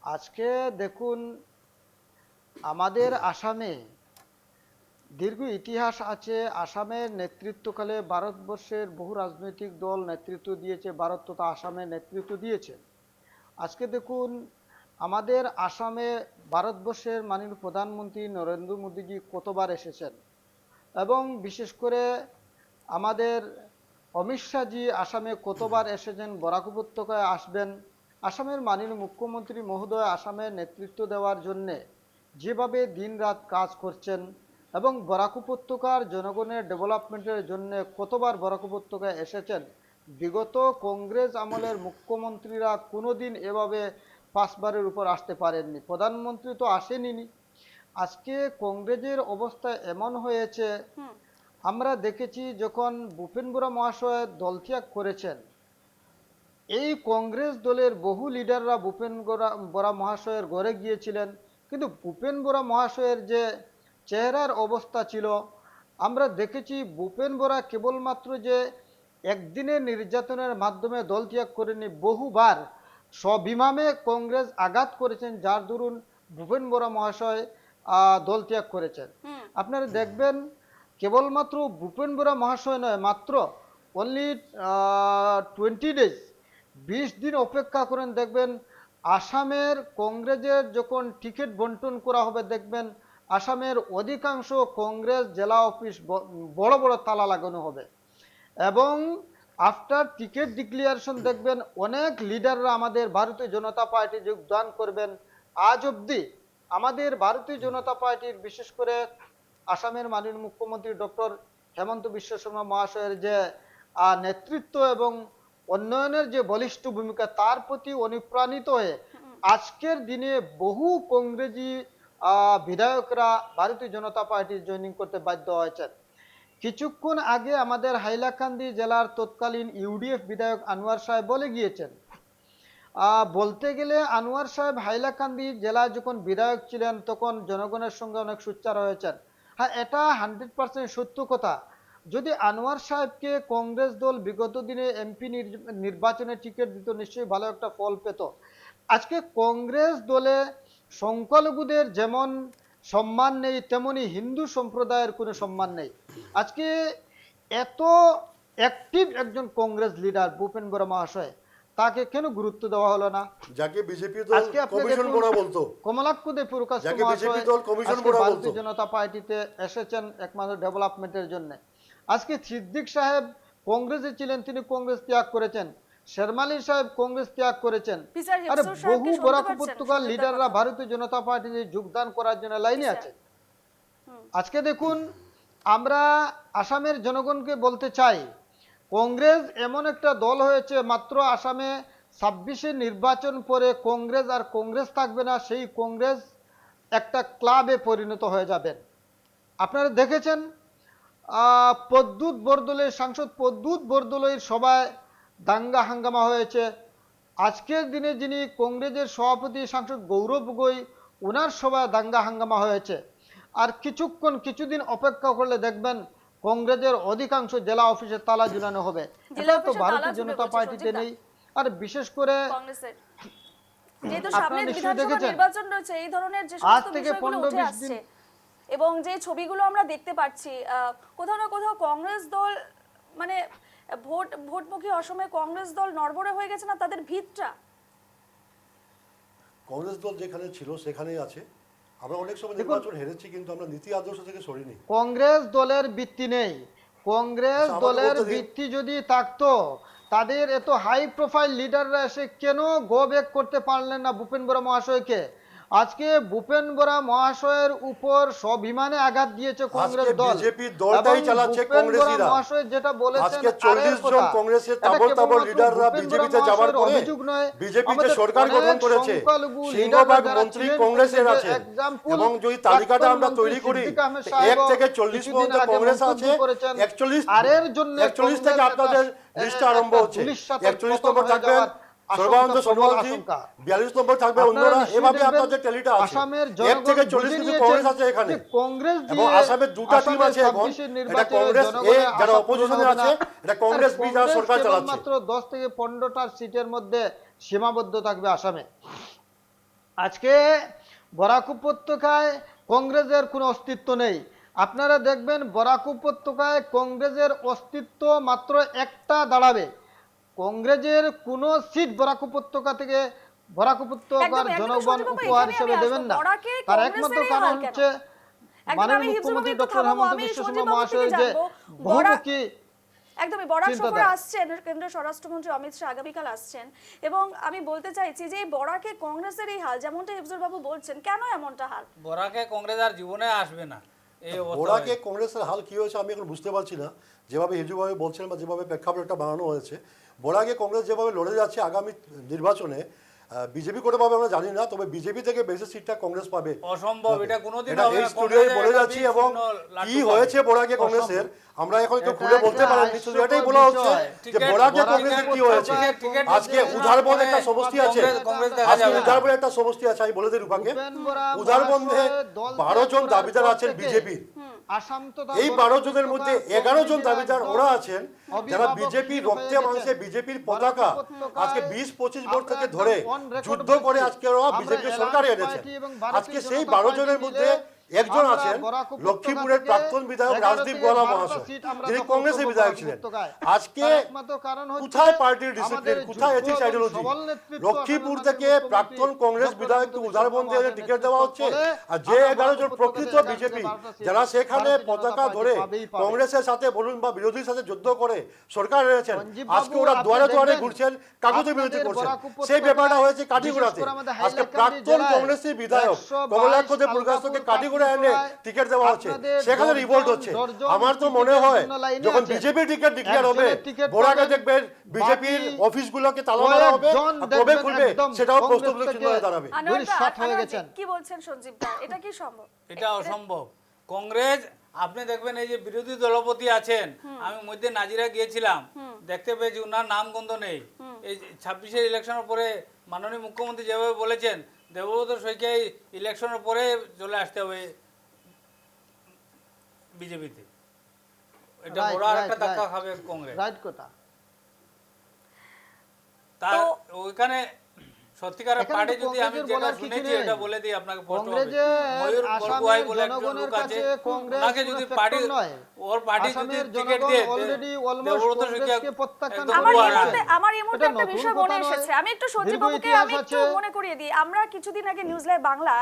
S5: আজকে দেখুন, আমাদের আসামে দীর্ঘ ইতিহাস আছে। আসামের নেতৃত্বকালে ভারতবর্ষের বহু রাজনৈতিক দল নেতৃত্ব দিয়েছে, ভারত তথা আসামে নেতৃত্ব দিয়েছে। আজকে দেখুন, আমাদের আসামে ভারতবর্ষের মাননীয় প্রধানমন্ত্রী নরেন্দ্র মোদীজি কতবার এসেছেন, এবং বিশেষ করে আমাদের অমিত শাহজি আসামে কতবার এসেছেন, বরাক উপত্যকায় আসবেন। আসামের মাননীয় মুখ্যমন্ত্রী মহোদয় আসামের নেতৃত্ব দেওয়ার জন্যে যেভাবে দিনরাত কাজ করছেন এবং বরাক উপত্যকার জনগণের ডেভেলপমেন্টের জন্য কতবার বরাক উপত্যকায় এসেছেন। বিগত কংগ্রেস আমলের মুখ্যমন্ত্রীরা কোনোদিন এভাবে 5 বারের উপর আসতে পারেননি, প্রধানমন্ত্রী তো আসেনি। আজকে কংগ্রেসের অবস্থা এমন হয়েছে, আমরা দেখেছি যখন ভূপেন বরা মহাশয় দলত্যাগ করেছেন, এই কংগ্রেস দলের বহু লিডাররা ভূপেন বরা মহাশয়ের ঘরে গিয়েছিলেন, কিন্তু ভূপেন বরা মহাশয়ের যে চেহারার অবস্থা ছিল, আমরা দেখেছি ভূপেন বরা কেবলমাত্র যে একদিনের নির্যাতনের মাধ্যমে দল ত্যাগ করেনি, বহুবার স্ববিমামে কংগ্রেস আঘাত করেছেন, যার দরুন ভূপেন বরা মহাশয় দল ত্যাগ করেছেন। আপনারা দেখবেন কেবলমাত্র ভূপেন বরা মহাশয় নয়, মাত্র অনলি 20 ডেজ, 20 দিন অপেক্ষা করেন, দেখবেন আসামের কংগ্রেসের যখন টিকিট বন্টন করা হবে, দেখবেন আসামের অধিকাংশ কংগ্রেস জেলা অফিস বড় বড় তালা লাগানো হবে, এবং আফটার টিকিট ডিক্লিয়ারেশন দেখবেন অনেক লিডাররা আমাদের ভারতীয় জনতা পার্টি যোগদান করবেন। আজ অবধি আমাদের ভারতীয় জনতা পার্টির, বিশেষ করে আসামের মাননীয় মুখ্যমন্ত্রী ডক্টর হেমন্ত বিশ্ব শর্মা মহাশয়ের যে নেতৃত্ব এবং উন্নয়নের যে বলিষ্ঠ ভূমিকা, তার প্রতি অনুপ্রাণিত হয়ে আজকের দিনে বহু কংগ্রেসী বিধায়করা ভারতীয় জনতা পার্টি জয়েনিং করতে বাধ্য হয়েছেন। কিছুক্ষণ আগে আমাদের হাইলাকান্দি জেলার তৎকালীন ইউডিএফ বিধায়ক আনোয়ার সাহেব বলে গিয়েছেন, বলতে গেলে আনোয়ার সাহেব হাইলাকান্দি জেলায় যখন বিধায়ক ছিলেন তখন জনগণের সঙ্গে অনেক সোচ্চার হয়েছেন। হ্যাঁ, এটা 100% সত্য কথা। যদি আনোয়ার সাহেবকে কংগ্রেস দল বিগত দিনে এমপি নির্বাচনে টিকিট দিত, নিশ্চয়ই ভালো একটা ফল পেত। আজকে কংগ্রেস দলে সংখ্যালঘুদের যেমন সম্মান নেই, তেমনি হিন্দু সম্প্রদায়ের কোনো সম্মান নেই। আজকে এত অ্যাক্টিভ একজন কংগ্রেস লিডার ভূপেন বরা মহাশয়, তাকে কেন গুরুত্ব দেওয়া হলো না?
S4: যাকে বিজেপি দল
S5: আজকে আপনি
S4: কমিশন
S5: দেখুন,
S4: বড়া বলতো,
S5: কমলাক্ষুদে পুরকাশ
S4: যাকে বিজেপি দল কমিশন
S5: আজকে
S4: বড়া
S5: ভারতীয়
S4: বলতো।
S5: জনতা পার্টিতে এসেছেন একমাত্র ডেভেলপমেন্টের জন্য। আজকে সিদ্দিক সাহেব কংগ্রেসে ছিলেন, তিনি কংগ্রেস ত্যাগ করেছেন। শেরমালি সাহেব কংগ্রেস ত্যাগ করেছেন।
S1: পিসার
S5: আরে
S1: হিপসুর সাহেবকে
S5: বহু
S1: শুনতে
S5: বরাক
S1: পাচ্ছেন?
S5: উপত্যকার
S1: সুজিতদার
S5: লিডাররা
S1: কথা।
S5: ভারতীয় জনতা পার্টিতে যোগদান করার জন্য লাইনে আছে। আজকে দেখুন, আমরা আসামের জনগণকে বলতে চাই, কংগ্রেস এমন একটা দল হয়েছে, মাত্র আসামে 26-এ নির্বাচন পরে কংগ্রেস আর কংগ্রেস থাকবে না, সেই কংগ্রেস একটা ক্লাবে পরিণত হয়ে যাবেন। আপনারা দেখেছেন পদ্মুৎ বরদলৈ, সাংসদ পদ্মুৎ বরদলৈর সভায় দাঙ্গা হাঙ্গামা হয়েছে। আজকের দিনে যিনি কংগ্রেসের সভাপতি সাংসদ গৌরব গগৈ, ওনার সভায় দাঙ্গা হাঙ্গামা হয়েছে। আর কিছুদিন অপেক্ষা করলে দেখবেন কংগ্রেসের অধিকাংশ জেলা অফিসে তালা ঝুলানো হবে।
S1: জেলা
S5: এটা তো
S1: অফিসে তালা
S5: ভারতীয়
S1: ঝুলবে
S5: জনতা
S1: বলছে
S5: পার্টিতে
S1: সঞ্জিতা।
S5: নেই। আর বিশেষ করে
S1: কংগ্রেসের যেহেতু
S5: আপনারা
S1: সামনে
S5: নিশ্চয়ই
S1: বিধানসভা
S5: দেখেছেন,
S1: নির্বাচন রয়েছে, এই ধরনের যে
S5: আজ
S1: সমস্ত
S5: থেকে
S1: বিষয়গুলো
S5: 15-20
S1: উঠে আসছে এবং যে ছবিগুলো আমরা দেখতে পাচ্ছি, কোথাও না কোথাও কংগ্রেস দল মানে ভোটমুখী অসমে কংগ্রেস দল নড়বড়ে হয়ে গেছে না তাদের ভিতটা?
S4: কংগ্রেস দল যেখানে ছিল সেখানেই আছে। আমরা অনেক সময় নির্বাচন হেরেছি, কিন্তু আমরা নীতি আদর্শ থেকে সরিনি।
S5: কংগ্রেস দলের ভিত্তি নেই। কংগ্রেস
S4: আচ্ছা, আমাকে
S5: দলের
S4: বলতে দিন।
S5: ভিত্তি যদি থাকতো, তাদের এত হাই প্রোফাইল লিডাররা এসে কেন গো ব্যাক করতে পারলেন না ভূপেন বরা মহাশয়কে? আজকে ভূপেন বরা মহাশয়ের উপর স্বাভিমানে আঘাত দিয়েছে কংগ্রেস
S4: আজকে
S5: দল।
S4: বিজেপি দলটাই
S5: এবং
S4: চালাচ্ছে
S5: ভূপেন বরা
S4: কংগ্রেসীরা।
S5: মহাশয় যেটা বলেছেন,
S4: আজকে
S5: আরের
S4: 40 জন
S5: কথা,
S4: কংগ্রেসের
S5: এটা
S4: তাবড় তাবড়
S5: কেবলমাত্র
S4: লিডাররা
S5: ভূপেন বরা
S4: বিজেপিতে যাওয়ার
S5: মহাশয়ের
S4: পরে
S5: অভিযোগ নয়,
S4: বিজেপিতে
S5: আমাদের
S4: সরকার
S5: অনেক
S4: গঠন করেছে।
S5: সংখ্যালঘু
S4: সিংহভাগ
S5: লিডাররা যারা
S4: মন্ত্রী
S5: ছিলেন
S4: কংগ্রেসের
S5: কংগ্রেসের
S4: আছে।
S5: example,
S4: এবং যদি তালিকাটা আমরা
S5: প্রাক্তন
S4: তৈরি করি,
S5: মন্ত্রী সিদ্দিক আহমেদ
S4: 1
S5: সাহেবও
S4: থেকে 40
S5: কিছুদিন
S4: পর্যন্ত
S5: আগে
S4: কংগ্রেস
S5: মন্তব্য
S4: আছে।
S5: করেছেন,
S4: 41
S5: আরের জন্য
S4: 41 থেকে
S5: কংগ্রেস
S4: আপনাদের
S5: একটা
S4: লিস্টে আরম্ভ হচ্ছে।
S5: ধূলির সাথে
S4: 41
S5: পতন
S4: নম্বর
S5: হয়ে
S4: থাকবেন
S5: যাওয়ার
S4: সর্বানন্দ
S5: আশঙ্কা,
S4: সোনোয়ালজি,
S5: আশঙ্কা।
S4: 42 নম্বর থাকবে
S5: আপনারা
S4: অন্যরা।
S5: নিশ্চয়ই
S4: এভাবে
S5: দেখবেন,
S4: আপনাদের ট্যালিটা আছে।
S5: আসামের
S4: 1
S5: জনগণ
S4: থেকে 40
S5: বুঝে
S4: কিন্তু
S5: নিয়েছেন
S4: কংগ্রেস আছে এখানে।
S5: যে কংগ্রেস
S4: এবং
S5: দিয়ে
S4: আসামের দুটা টিম
S5: আসামের
S4: আছে এখন।
S5: 26-এর
S4: এটা
S5: নির্বাচনে
S4: কংগ্রেস এ,
S5: জনগণের
S4: যারা
S5: আশা
S4: অপোজিশনে
S5: পূরণ হবে
S4: আছে,
S5: না।
S4: এটা কংগ্রেস বি, যারা
S5: কংগ্রেস
S4: সরকার চালাচ্ছে।
S5: কেবলমাত্র 10 থেকে 15টা সিটের মধ্যে সীমাবদ্ধ থাকবে আসামে। আজকে বরাক উপত্যকায় কংগ্রেসের কোনো অস্তিত্ব নেই। আপনারা দেখবেন বরাক উপত্যকায় কংগ্রেসের অস্তিত্ব মাত্র একটা দাঁড়াবে। কংগ্রেসের কোনো সিট বরাক উপত্যকা থেকে বরাক উপত্যকার
S1: একদমই,
S5: জনগণ
S1: সঞ্জীব বাবু,
S5: উপহার
S1: এখানেই
S5: হিসেবে
S1: আমি
S5: দেবেন
S1: আসবো।
S5: না।
S1: বরাকে
S5: তার
S1: কংগ্রেসেরই
S5: একমাত্র
S1: হাল
S5: কারণ
S1: কেন?
S5: হচ্ছে
S1: একদম,
S5: মাননীয়
S1: আমি হিপসুর
S5: মুখ্যমন্ত্রী
S1: বাবু একটু
S5: ডক্টর
S1: থামাবো।
S5: হেমন্ত
S1: আমি
S5: বিশ্ব শর্মা
S1: সঞ্জীব বাবুর থেকে
S5: মহাশয়ের যে
S1: জানবো,
S5: বহুমুখী
S1: একদমই বরাক
S5: চিন্তাধারা।
S1: সফরে আসছেন কেন্দ্রীয় স্বরাষ্ট্রমন্ত্রী অমিত শাহ, আগামীকাল আসছেন, এবং আমি বলতে চাইছি যে এই বরাকে কংগ্রেসের এই হাল, যেমনটা হিফজুর বাবু বলছেন, কেন এমনটা হাল?
S3: বরাকে কংগ্রেস আর জীবনে আসবে না এই অবস্থা
S4: ওরাকে
S3: হয়েছে।
S4: কংগ্রেসের হাল কি হয়েছে আমি এখন বুঝতে পারছি না। যেভাবে হিজুভাবে বলছেন বা যেভাবে প্রেক্ষাপটটা বানানো হয়েছে, বোরাকে কংগ্রেস যেভাবে লড়ে যাচ্ছে আগামী নির্বাচনে, বিজেপি করে পাবে আমরা জানি না, তবে বিজেপি থেকে বেশি সিটটা কংগ্রেস পাবে।
S3: অসম্ভব, এটা কোনোদিন
S4: এটা
S3: হবে
S4: এই
S3: না।
S4: স্টুডিওয়
S3: কংগ্রেসের
S4: বলে
S3: একটা
S4: যাচ্ছি।
S3: big
S4: এবং
S3: শূন্য লাড্ডু
S4: কি
S3: পাবে।
S4: হয়েছে বোরাকে কংগ্রেসের আমরা এখন একটু
S5: এটা
S4: খুলে বলতে
S5: একটা
S4: পারেন, শুধু এটাই বলা হচ্ছে যে
S3: টিকিট-
S4: বোরাকে
S3: বরাকে
S4: কংগ্রেসের কি হয়েছে।
S3: টিকিট-
S4: আজকে উধারবন্ধ একটা সমষ্টি আছে,
S3: কংগ্রেস দেখা
S4: আজকে
S3: যাবে না।
S4: উধারবন্ধ একটা সমষ্টি আছে। আমি বলে দিই রূপাকে,
S5: ভূপেন বরা
S4: উধারবন্ধে
S5: মহাশয়ের দল
S4: 12 জন
S5: ত্যাগ
S4: দাবিদার
S5: করার
S4: আছেন
S5: পর থেকে
S4: বিজেপির।
S5: আসাম তথা
S4: এই
S5: বরাক
S4: 12 জনের মধ্যে
S5: উপত্যকার
S4: 11 জন
S5: কংগ্রেসীরা
S4: দাবিদার
S5: একদম
S4: ওরা আছেন যারা
S5: অভিভাবক
S4: বিজেপির
S5: হয়ে
S4: রক্তে
S5: গেছেন।
S4: মাংসে বিজেপির
S5: বরাক
S4: পতাকা
S5: উপত্যকায়
S4: আজকে 20-25 ভোট
S5: আমরা
S4: থেকে
S5: একদম
S4: ধরে
S5: on record
S4: যুদ্ধ করে
S5: বলছি,
S4: আজকে ওরা
S5: আমরা
S4: বিজেপি
S5: এলায়েন্স
S4: সরকারে এনেছেন।
S5: পার্টি এবং ভারতীয়
S4: আজকে সেই
S5: জনতা
S4: 12
S5: পার্টি
S4: জনের মধ্যে
S5: মিলে
S4: একজন
S5: আমরা
S4: আছেন
S5: বরাক উপত্যকা
S4: লক্ষ্মীপুরের
S5: থেকে
S4: প্রাক্তন বিধায়ক
S5: 11
S4: রাজদীপ
S5: থেকে
S4: গোয়ালা
S5: 12টা
S4: মহাশয়,
S5: সিট আমরা
S4: যিনি
S5: দখল
S4: কংগ্রেসের
S5: করব
S4: বিধায়ক
S5: বরাক
S4: ছিলেন।
S5: উপত্যকায়।
S4: আজকে
S5: তার একমাত্র কারণ হচ্ছে
S4: কোথায় পার্টির
S5: আমাদের
S4: ডিসিপ্লিন, কোথায়
S5: যোগ্য
S4: এথিক্স
S5: এবং
S4: আইডিওলজি?
S5: সবল নেতৃত্ব
S4: লক্ষ্মীপুর
S5: আসামের
S4: থেকে
S5: মাননীয়
S4: প্রাক্তন
S5: মুখ্যমন্ত্রী
S4: কংগ্রেস
S5: ডক্টর
S4: বিধায়ককে
S5: হেমন্ত
S4: উদারবন্ধে
S5: বিশ্ব
S4: এনে
S5: শর্মা
S4: টিকিট দেওয়া হচ্ছে,
S5: মহাশয়ের
S4: আর যে
S5: আমরা
S4: 11 জন
S5: বরাক
S4: প্রকৃত
S5: উপত্যকা থেকে
S4: বিজেপি
S5: 11টা সিট
S4: যারা সেখানে
S5: ভারতীয় জনতা
S4: পতাকা
S5: পার্টি
S4: ধরে
S5: পাবেই পাবে।
S4: কংগ্রেসের সাথে বলুন বা বিরোধীর সাথে যুদ্ধ করে সরকার এনেছেন,
S5: সঞ্জীব
S4: আজকে
S5: বাবু,
S4: ওরা
S5: আপনি
S4: দুয়ারে দুয়ারে
S5: দেখবেন,
S4: ঘুরছেন, কাগজে বিরোধী
S5: আপনাদের
S4: করছেন।
S5: বরাক উপত্যকায়
S4: সেই ব্যাপারটা হয়েছে
S5: বিশেষ
S4: কাটিগড়াতে।
S5: করে আমাদের
S4: আজকে
S5: হাইলাকান্দি
S4: প্রাক্তন
S5: জেলায়
S4: কংগ্রেসের বিধায়ক
S5: 122
S4: কমলাক্ষ দেব প্রকাশকে
S5: আলগাপুর
S4: কাটিগড়া এনে
S5: কাটিগড়ায়
S4: টিকিট দেওয়া হচ্ছে,
S5: আপনাদের
S4: সেখানে
S5: দশজন
S4: রিভোল্ট হচ্ছে।
S5: দশজন
S4: আমার তো মনে
S5: টিকিটের
S4: হয়
S5: জন্য লাইনে
S4: যখন
S5: আছে।
S4: বিজেপি টিকিট ডিক্লেয়ার হবে,
S5: একজনের টিকিট
S4: বোরাকে
S5: পাবেন,
S4: দেখবেন বিজেপির
S5: বাকি
S4: অফিসগুলোকে তালা মারা হবে,
S5: কয়েকজন
S4: আর কবে
S5: দেখবেন
S4: খুলবে
S5: একদম
S4: সেটাও
S5: কংগ্রেস
S4: প্রশ্নবোধক চিহ্ন
S5: থেকে
S4: হয়ে দাঁড়াবে।
S5: ভবিষ্যৎ হয়ে
S1: আনোয়ার
S5: গেছেন।
S1: কি বলছেন সঞ্জীব দা, এটা কি সম্ভব?
S3: এটা অসম্ভব। কংগ্রেস, আপনি দেখবেন এই যে বিরোধী দলপতি আছেন, আমি মধ্যে নাজিরা গিয়েছিলাম, দেখতে পেয়েছি ওনার নাম গন্ধ নেই। এই 26-এর ইলেকশনের পরে মাননীয় মুখ্যমন্ত্রী যেভাবে বলেছেন দেবব্রত সৈকিয়া ইলেকশনের পরে চলে আসতে হবে বিজেপিতে, এটা বড় আর একটা ধাক্কা খাবে কংগ্রেস।
S5: রাইট কথা।
S3: তার ওইখানে সত্যিকারের
S5: এখানে
S3: পার্টি
S5: তো
S3: যদি আমি
S5: কংগ্রেসের
S3: যেটা
S5: বলার কিছু
S3: শুনেছি
S5: নেই।
S3: এটা বলে দিই আপনাকে স্পষ্টভাবে।
S5: কংগ্রেসের
S3: ময়ূর
S5: আসামের
S3: বরগোহাই বলে একজন
S5: জনগণের
S3: লোক আছে,
S5: কাছে কংগ্রেস
S3: ওনাকে
S5: কোনো
S3: যদি
S5: factor
S3: পার্টি
S5: নয়।
S3: ওর পার্টি যদি
S5: আসামের
S3: টিকিট
S5: জনগণ
S3: দিয়ে
S5: already almost
S3: দেবব্রত সৈকিয়া
S5: কংগ্রেসকে প্রত্যাখ্যান
S3: একদম
S5: করে
S1: আমার এই
S3: দুয়ারা।
S1: মুহূর্তে
S5: এটা
S1: একটা
S5: নতুন
S1: বিষয়
S5: কথা
S1: মনে
S5: নয়।
S1: এসেছে, আমি একটু সঞ্জীব
S5: দীর্ঘ
S1: বাবুকে
S5: ইতিহাস
S1: আমি একটু
S5: আছে।
S1: মনে করিয়ে দিই। আমরা কিছুদিন আগে নিউজ লাইভ বাংলা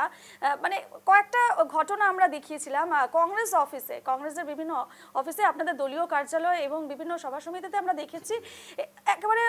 S1: মানে কয়েকটা ঘটনা আমরা দেখিয়েছিলাম কংগ্রেস অফিসে, কংগ্রেসের বিভিন্ন অফিসে, আপনাদের দলীয় কার্যালয় এবং বিভিন্ন সভা সমিতিতে আমরা দেখেছি একেবারে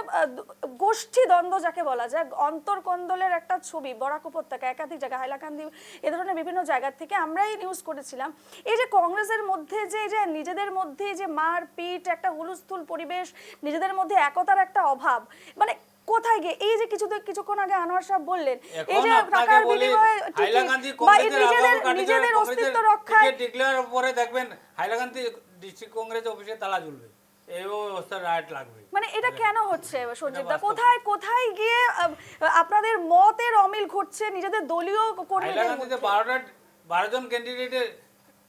S1: গোষ্ঠী দ্বন্দ্ব যাকে বলা যায়, অন্তর্কন্দলের একটা ছবি বরাক উপত্যকা একাধিক জায়গা, হাইলাকান্দি, এ ধরনের বিভিন্ন জায়গা থেকে আমরাই নিউজ করেছিলাম। এই যে কংগ্রেসের মধ্যে যে নিজেদের মধ্যে যে মারপিট, একটা হুলস্থুল পরিবেশ, নিজেদের মধ্যে একতার একটা অভাব, মানে কোথায় গিয়ে এই যে কিছুক্ষণ আগে আনোয়ার সাহেব বললেন এই যে টাকার বিনিময়ে
S3: হাইলাকান্দি
S1: বা
S3: কংগ্রেসের
S1: নিজেদের অস্তিত্ব রক্ষায়
S3: টিকিট ডিক্লেয়ার পরে দেখবেন হাইলাকান্দি ডিস্ট্রিক্ট কংগ্রেস অফিসে তালা ঝুলবে, এই অবস্থা রাইট লাগবে।
S1: মানে এটা কেন হচ্ছে সঞ্জীব দা? কোথায় কোথায় গিয়ে আপনাদের মতের অমিল ঘটছে নিজেদের দলীয় কর্মীদের
S3: হাইলাকান্দিতে
S1: মধ্যে?
S3: 12 জন ক্যান্ডিডেটের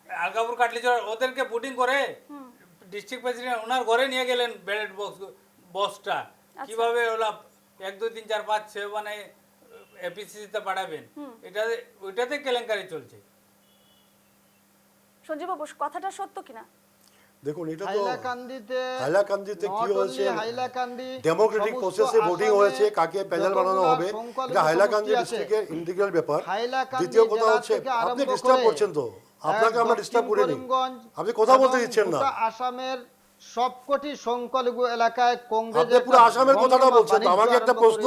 S3: আলগাপুর কাটলিচর ওদেরকে ভোটিং করে ডিস্ট্রিক্ট প্রেসিডেন্ট ওনার ঘরে নিয়ে গেলেন ব্যালট বক্সটা, কিভাবে ওলা 1 2 3 4 5 6 মানে এপিসিতে পাঠাবেন, ওইটাতে কেলেঙ্কারি চলছে।
S1: সঞ্জীব বাবু কথাটা সত্য কিনা?
S4: দেখুন এটা তো
S5: হাইলাকান্দিতে
S4: কি হয়েছে,
S5: হাইলাকান্দি
S4: ডেমোক্রেটিক প্রসেসে ভোটিং হয়েছে, কাকে প্যানেল বানানো হবে, এটা হাইলাকান্দি ডিস্ট্রিক্টের ইন্টিগ্রাল ব্যাপার। দ্বিতীয় কথা হচ্ছে আপনি ডিস্টার্ব করছেন, তো আপনাকে আমরা ডিস্টার্ব করিনি, আপনি কথা বলতে দিচ্ছেন না।
S5: আসামের সবকটি সংখ্যালঘু এলাকায় কংগ্রেস
S4: আপনি পুরো আসামের কথাটা বলছেন, তো আমাকে একটা প্রশ্ন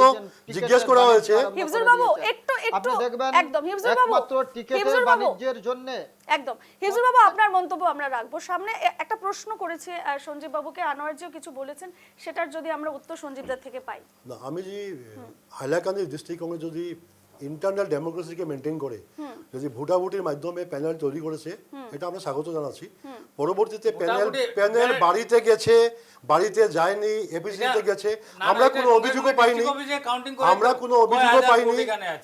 S4: জিজ্ঞেস করা হয়েছে।
S1: হিফজুল বাবু একটু
S5: আপনি দেখবেন
S1: একদম হিফজুল বাবু,
S5: একমাত্র টিকেটের
S1: হিফজুল বাবু,
S5: বাণিজ্যের জন্য
S1: একদম হিফজুল বাবু আপনার মন্তব্য আমরা রাখবো সামনে। একটা প্রশ্ন করেছি সঞ্জীব বাবুকে, আনোয়ারজিও কিছু বলেছেন, সেটার যদি আমরা উত্তর সঞ্জীবদার থেকে পাই।
S4: না, আমি যদি হাইলাকান্দি ডিস্ট্রিক্ট কংগ্রেস যদি ইন্টারনাল ডেমোক্রেসিকে মেনটেন করে যদি ভোটাভুটির মাধ্যমে প্যানেল তৈরি করেছে, এটা আমরা স্বাগত জানাচ্ছি। পরবর্তীতে প্যানেল বাড়িতে গেছে, বাড়িতে যায়নি, এপিসিতে গেছে, আমরা কোনো অভিযোগও পাইনি, আমরা কোনো অভিযোগও পাইনি,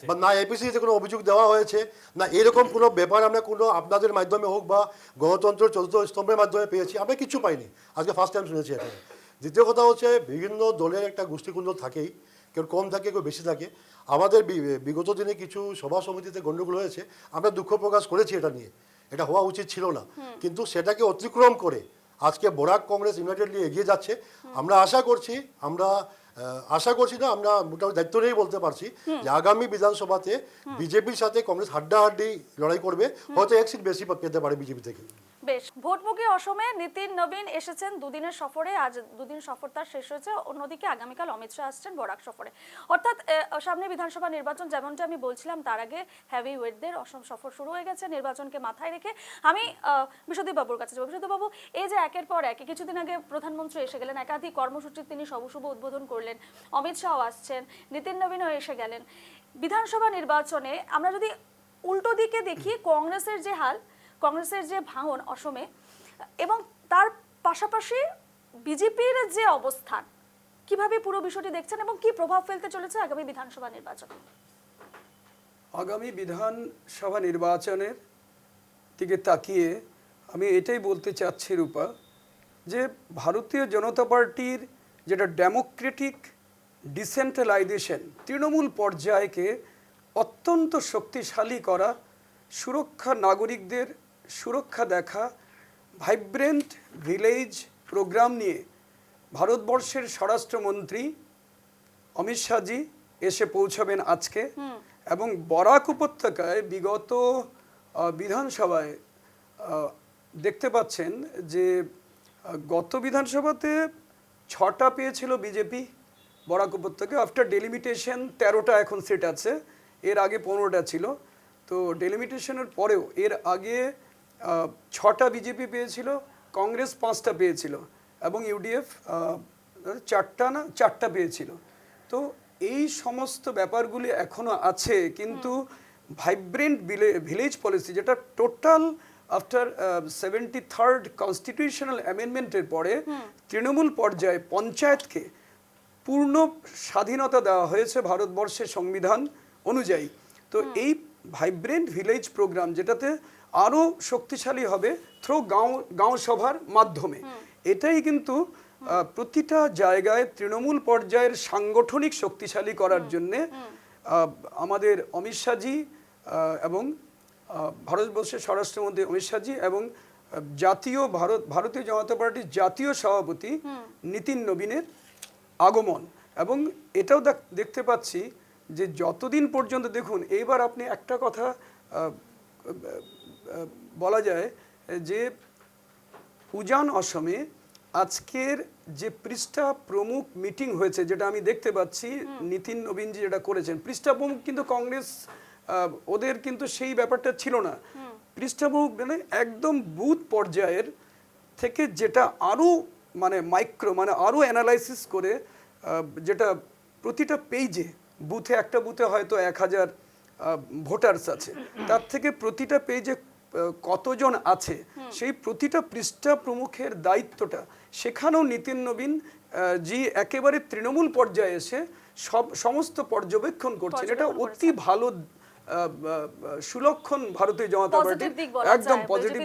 S4: বা না এপিসিতে কোনো অভিযোগ দেওয়া হয়েছে না, এরকম কোনো ব্যাপার আমরা কোনো আপনাদের মাধ্যমে হোক বা গণতন্ত্র চতুর্থ স্তম্ভের মাধ্যমে পেয়েছি, আমরা কিছু পাইনি, আজকে ফার্স্ট টাইম শুনেছি এটা। দ্বিতীয় কথা হচ্ছে বিভিন্ন দলের একটা গোষ্ঠীকুণ্ড থাকেই, কেউ কম থাকে কেউ বেশি থাকে। আমাদের বিগত দিনে কিছু সভা সমিতিতে গণ্ডগোল হয়েছে, আমরা দুঃখ প্রকাশ করেছি এটা নিয়ে, এটা হওয়া উচিত ছিল না, কিন্তু সেটাকে অতিক্রম করে আজকে বরাক কংগ্রেস ইউনাইটেডলি এগিয়ে যাচ্ছে। আমরা আশা করছি না, আমরা মোটামুটি দায়িত্ব নিয়েই বলতে পারছি যে আগামী বিধানসভাতে বিজেপির সাথে কংগ্রেস হাড্ডাহাড্ডি লড়াই করবে, হয়তো 1 সিট বেশি পেতে পারে বিজেপি থেকে।
S1: বেশ, ভোটমুখী অসমে নীতিন নবীন এসেছেন দুদিনের সফরে, আজ দুদিন সফর তার শেষ হয়েছে। অন্যদিকে আগামীকাল অমিত শাহ আসছেন বরাক সফরে। অর্থাৎ সামনে বিধানসভা নির্বাচন, যেমনটা আমি বলছিলাম তার আগে হেভি ওয়েটদের অসম সফর শুরু হয়ে গেছে। নির্বাচনকে মাথায় রেখে আমি বিশ্বদীপ বাবুর কাছে যাবো। বিশ্বদীপ বাবু, এই যে একের পর এক কিছুদিন আগে প্রধানমন্ত্রী এসে গেলেন, একাধিক কর্মসূচির তিনি শুভ উদ্বোধন করলেন, অমিত শাহ আসছেন, নীতিন নবীনও এসে গেলেন। বিধানসভা নির্বাচনে আমরা যদি উল্টো দিকে দেখি, কংগ্রেসের যে হাল, কংগ্রেসের যে ভাঙন অসমে, এবং তার পাশাপাশি বিজেপির যে অবস্থান, কিভাবে পুরো বিষয়টি দেখছেন এবং কি প্রভাব ফেলতে চলেছে আগামী বিধানসভা নির্বাচনে?
S2: আগামী বিধানসভা নির্বাচনের দিকে তাকিয়ে আমি এটাই বলতে চাচ্ছি রূপা, যে ভারতীয় জনতা পার্টির যেটা ডেমোক্রেটিক ডিসেন্ট্রালাইজেশন, তৃণমূল পর্যায়কে অত্যন্ত শক্তিশালী করা, সুরক্ষা, নাগরিকদের সুরক্ষা দেখা, ভাইব্রেন্ট ভিলেজ প্রোগ্রাম নিয়ে ভারতবর্ষের স্বরাষ্ট্রমন্ত্রী অমিত শাহজি এসে পৌঁছাবেন আজকে। এবং বরাক উপত্যকায় বিগত বিধানসভায় দেখতে পাচ্ছেন যে গত বিধানসভাতে 6টা পেয়েছিল বিজেপি বরাক উপত্যকায়, আফটার ডেলিমিটেশন 13টা এখন সিট আছে, এর আগে 15টা ছিল। তো ডেলিমিটেশনের পরেও এর আগে 6টা বিজেপি পেয়েছিল, কংগ্রেস 5টা পেয়েছিল এবং ইউডিএফ 4টা পেয়েছিল। তো এই সমস্ত ব্যাপারগুলি এখনো আছে, কিন্তু ভাইব্রেন্ট ভিলেজ পলিসি, যেটা টোটাল আফটার 73rd কনস্টিটিউশনাল অ্যামেন্ডমেন্টের পরে তৃণমূল পর্যায়ে পঞ্চায়েতকে পূর্ণ স্বাধীনতা দেওয়া হয়েছে ভারতবর্ষের সংবিধান অনুযায়ী। তো এই ভাইব্রেন্ট ভিলেজ প্রোগ্রাম যেটাতে আরও শক্তিশালী হবে থ্রু গাঁও সভার মাধ্যমে, এটাই কিন্তু প্রতিটা জায়গায় তৃণমূল পর্যায়ের সাংগঠনিক শক্তিশালী করার জন্যে আমাদের অমিত শাহজি এবং ভারতবর্ষের স্বরাষ্ট্রমন্ত্রী অমিত শাহজি এবং ভারতীয় জনতা পার্টির জাতীয় সভাপতি নীতিন নবীনের আগমন। এবং এটাও দেখতে পাচ্ছি যে যতদিন পর্যন্ত, দেখুন এইবার আপনি একটা কথা বলা যায় যে উজান অসমে আজকের যে পৃষ্ঠা প্রমুখ মিটিং হয়েছে, যেটা আমি দেখতে পাচ্ছি নীতিন নবীনজি যেটা করেছেন, পৃষ্ঠা প্রমুখ কিন্তু কংগ্রেস ওদের কিন্তু সেই ব্যাপারটা ছিল না। পৃষ্ঠা প্রমুখ মানে একদম বুথ পর্যায়ের থেকে যেটা আরও মানে মাইক্রো মানে আরও অ্যানালাইসিস করে, যেটা প্রতিটা পেজে একটা বুথে হয়তো 1000 ভোটার্স আছে, তার থেকে প্রতিটা পেজে কতজন আছে সেই প্রতিটা পৃষ্ঠা প্রমুখের দায়িত্বটা সেখানেও নীতিন নবীন জি একেবারে তৃণমূল পর্যায়ে এসে সমস্ত পর্যবেক্ষণ করছেন। এটা অতি ভালো সুলক্ষণ ভারতীয় জনতা পার্টির, একদম পজিটিভ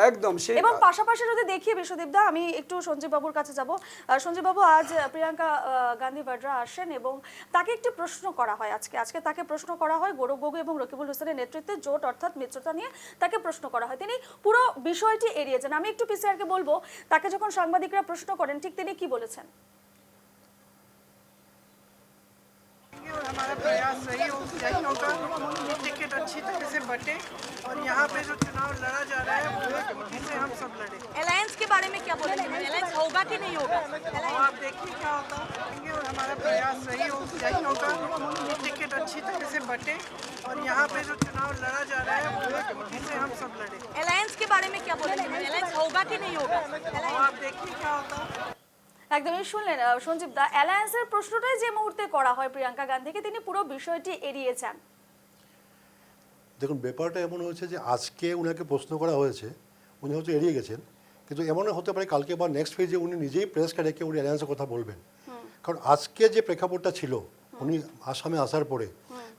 S2: একদম।
S1: এবং পাশাপাশি যদি দেখি বিশ্বদীপ দা, আমি একটু সঞ্জীব বাবুর কাছে যাব। সঞ্জীব বাবু, আজ প্রিয়াঙ্কা গান্ধী বাড্রা আসেন এবং তাকে একটি প্রশ্ন করা হয় আজকে তাকে প্রশ্ন করা হয় গৌরব গগৈ এবং রকিবুল হোসেনের নেতৃত্বে জোট অর্থাৎ মিত্রতা নিয়ে তাকে প্রশ্ন করা হয়। তিনি পুরো বিষয়টি এড়িয়ে যান। আমি একটু পিসিআরকে বলবো, তাকে যখন সাংবাদিকরা প্রশ্ন করেন ঠিক তিনি কি বলেছেন?
S6: और हमारा प्रयास यही होगा कि टिकट अच्छी तरह से बटे और यहाँ पे जो चुनाव लड़ा जा रहा है वो से हम सब लड़े।
S7: अलायंस के बारे में क्या बोलेंगे? अलायंस होगा कि नहीं होगा?
S6: आप देखिए क्या होता है। और हमारा प्रयास यही होगा कि टिकट अच्छी तरह से बटे और यहाँ पे जो चुनाव लड़ा जा रहा है वो से हम सब लड़े।
S7: अलायंस के बारे में क्या बोलेंगे? अलायंस होगा कि नहीं होगा?
S6: आप देखिए क्या होता है।
S1: একদমই শুনলেন সঞ্জীব দা, অ্যালায়েন্সের প্রশ্নটাই যে মুহূর্তে করা হয় প্রিয়াঙ্কা গান্ধীকে, তিনি পুরো বিষয়টি এড়িয়ে যান।
S4: দেখুন, ব্যাপারটা এমন হয়েছে যে আজকে উনাকে প্রশ্ন করা হয়েছে, উনি হয়তো এড়িয়ে গেছেন, কিন্তু এমনও হতে পারে কালকে বা নেক্সট ফেজে উনি নিজেই প্রেসকে ডেকে উনি অ্যালায়েন্সের কথা বলবেন। কারণ আজকে যে প্রেক্ষাপটটা ছিল উনি আসামে আসার পরে,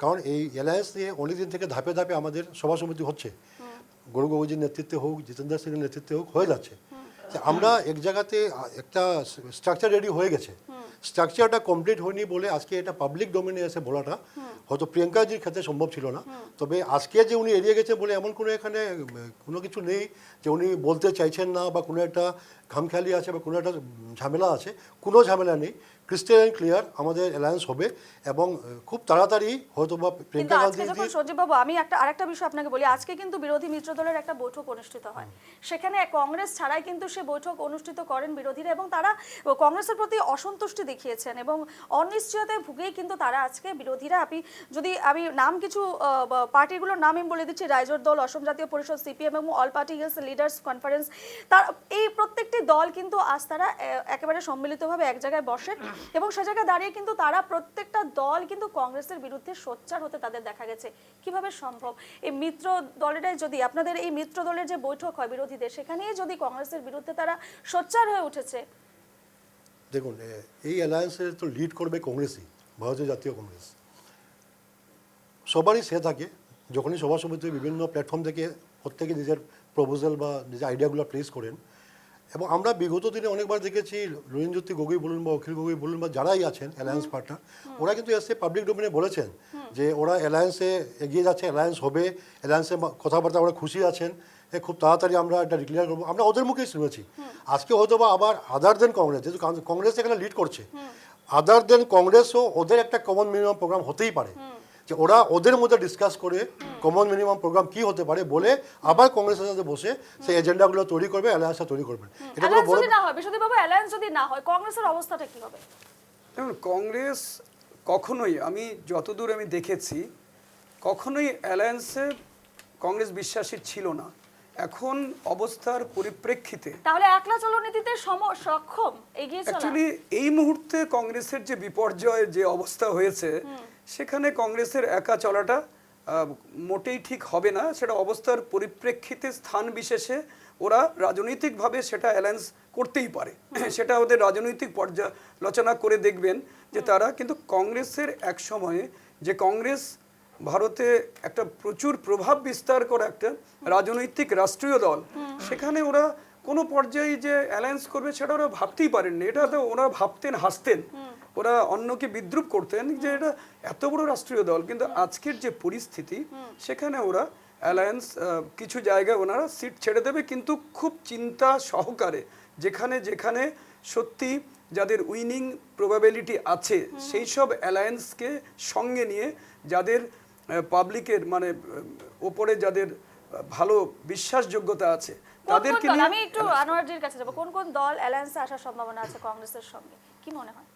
S4: কারণ এই অ্যালায়েন্স নিয়ে অনেকদিন থেকে ধাপে ধাপে আমাদের সভা সমিতি হচ্ছে, গৌরব গগৈজির নেতৃত্বে হোক, জিতেন্দ্র সিংয়ের নেতৃত্বে হোক, হয়ে যাচ্ছে। আমরা এক জায়গাতে একটা স্ট্রাকচার রেডি হয়ে গেছে, স্ট্রাকচারটা কমপ্লিট হয়নি বলে আজকে এটা পাবলিক ডোমেনে এসে বলাটা হয়তো প্রিয়াঙ্কাজির ক্ষেত্রে সম্ভব ছিল না। তবে আজকে যে উনি এড়িয়ে গেছে বলে এমন কোনো এখানে কোনো কিছু নেই যে উনি বলতে চাইছেন না বা কোনো একটা খামখেয়ালি আছে বা কোনো একটা ঝামেলা আছে, কোনো ঝামেলা নেই। ক্রিস্টাল অ্যান্ড ক্লিয়ার আমাদের অ্যালায়েন্স হবে এবং খুব তাড়াতাড়ি হয়তো বা প্রিয়াঙ্কা গান্ধী।
S1: সঞ্জীব বাবু, আমি আরেকটা বিষয় আপনাকে বলি, আজকে কিন্তু বিরোধী মিত্র দলের একটা বৈঠক অনুষ্ঠিত হয়, সেখানে কংগ্রেস ছাড়াই কিন্তু সে বৈঠক অনুষ্ঠিত করেন বিরোধীরা এবং তারা কংগ্রেসের প্রতি অসন্তুষ্টি দেখিয়েছেন এবং অনিশ্চয়তায় ভুগেই কিন্তু তারা আজকে বিরোধীরা, আমি নাম কিছু পার্টিগুলোর নাম আমি বলে দিচ্ছি, রাইজোর দল, অসম জাতীয় পরিষদ, সিপিএম এবং অল পার্টি লিডার্স কনফারেন্স, তার এই প্রত্যেকটি দল কিন্তু আজ তারা একেবারে সম্মিলিতভাবে এক জায়গায় বসেন এবং সে জায়গায় দাঁড়িয়ে কিন্তু তারা প্রত্যেকটা দল কিন্তু কংগ্রেসের বিরুদ্ধে সোচ্চার হতে তাদের দেখা গেছে। কিভাবে সম্ভব? এই মিত্র দলেরাই যদি, আপনাদের এই মিত্র দলের যে বৈঠক হয় বিরোধীদের, সেখানেই যদি কংগ্রেসের বিরুদ্ধে তারা সোচ্চার হয়ে উঠেছে।
S4: দেখুন, এই অ্যালায়েন্সে তো লিড করবে কংগ্রেসই, ভারতীয় জাতীয় কংগ্রেস। সবারই সে থাকে যখনই সভা সমিতি বিভিন্ন প্ল্যাটফর্ম থেকে প্রত্যেকে নিজের প্রপোজাল বা নিজের আইডিয়াগুলো প্লেস করেন। এবং আমরা বিগত দিনে অনেকবার দেখেছি লুরিনজ্যোতি গগৈ বলুন বা অখিল গগৈ বলুন বা যারাই আছেন অ্যালায়েন্স পার্টনার, ওরা কিন্তু এসে পাবলিক ডোমেনে বলেছেন যে ওরা অ্যালায়েন্সে এগিয়ে যাচ্ছে, অ্যালায়েন্স হবে, অ্যালায়েন্সে কথাবার্তা ওরা খুশি আছেন, খুব তাড়াতাড়ি আমরা এটা ডিক্লেয়ার করবো। আমরা ওদের মুখেই শুনেছি। আজকে হয়তো বা আবার আদার দেন কংগ্রেস, যেহেতু কংগ্রেস এখানে লিড করছে, আদার দেন কংগ্রেসও ওদের একটা কমন মিনিমাম প্রোগ্রাম হতেই পারে, যে ওরা ওদের মধ্যে ডিসকাস করে কমন মিনিমাম প্রোগ্রাম কি হতে পারে বলে আবার কংগ্রেসের সাথে বসে সেই এজেন্ডাগুলো তৈরি করবে, অ্যালায়েন্সটা তৈরি করবেন। এটা কোনো বড়
S1: না হয় বিশ্বদীপ বাবু, অ্যালায়েন্স যদি না হয় কংগ্রেসের অবস্থাটা কি হবে?
S2: দেখুন, কংগ্রেস কখনোই, আমি যতদূর আমি দেখেছি, কখনোই অ্যালায়েন্সে কংগ্রেস বিশ্বাসী ছিল না। এখন অবস্থার পরিপ্রেক্ষিতে
S1: তাহলে একলা চলো নীতিতে সক্ষম এগিয়ে চলা।
S2: অ্যাকচুয়ালি এই মুহূর্তে কংগ্রেসের যে বিপর্যয় যে অবস্থা হয়েছে, সেখানে কংগ্রেসের একা চলাটা মোটেই ঠিক হবে না। সেটা অবস্থার পরিপ্রেক্ষিতে স্থান বিশেষে ওরা রাজনৈতিকভাবে সেটা অ্যালায়েন্স করতেই পারে, সেটা ওদের রাজনৈতিক পর্যালোচনা করে দেখবেন যে তারা। কিন্তু কংগ্রেসের এক সময়ে যে কংগ্রেস ভারতে একটা প্রচুর প্রভাব বিস্তার করা একটা রাজনৈতিক রাষ্ট্রীয় দল, সেখানে ওরা কোনো পর্যায়ে যে অ্যালায়েন্স করবে সেটা ওরা ভাবতেই পারেননি। এটা তো ওরা ভাবতেন, হাসতেন, ওরা অন্যকে বিদ্রুপ করতেন যে এটা এত বড় রাষ্ট্রীয় দল। কিন্তু আজকের যে পরিস্থিতি সেখানে ওরা অ্যালায়েন্স কিছু জায়গায় ওনারা সিট ছেড়ে দেবে, কিন্তু খুব চিন্তা সহকারে। যেখানে যেখানে সত্যি যাদের উইনিং প্রবাবিলিটি আছে সেই সব অ্যালায়েন্সকে সঙ্গে নিয়ে যাদের পাবলিকের মানে ওপরে যাদের ভালো বিশ্বাসযোগ্যতা আছে তাদেরকে নিয়ে।
S1: আমি একটু আনোয়ারজির কাছে যাবো, কোন কোন দল অ্যালায়েন্সে আসার সম্ভাবনা আছে কংগ্রেসের সঙ্গে, কি মনে হয়?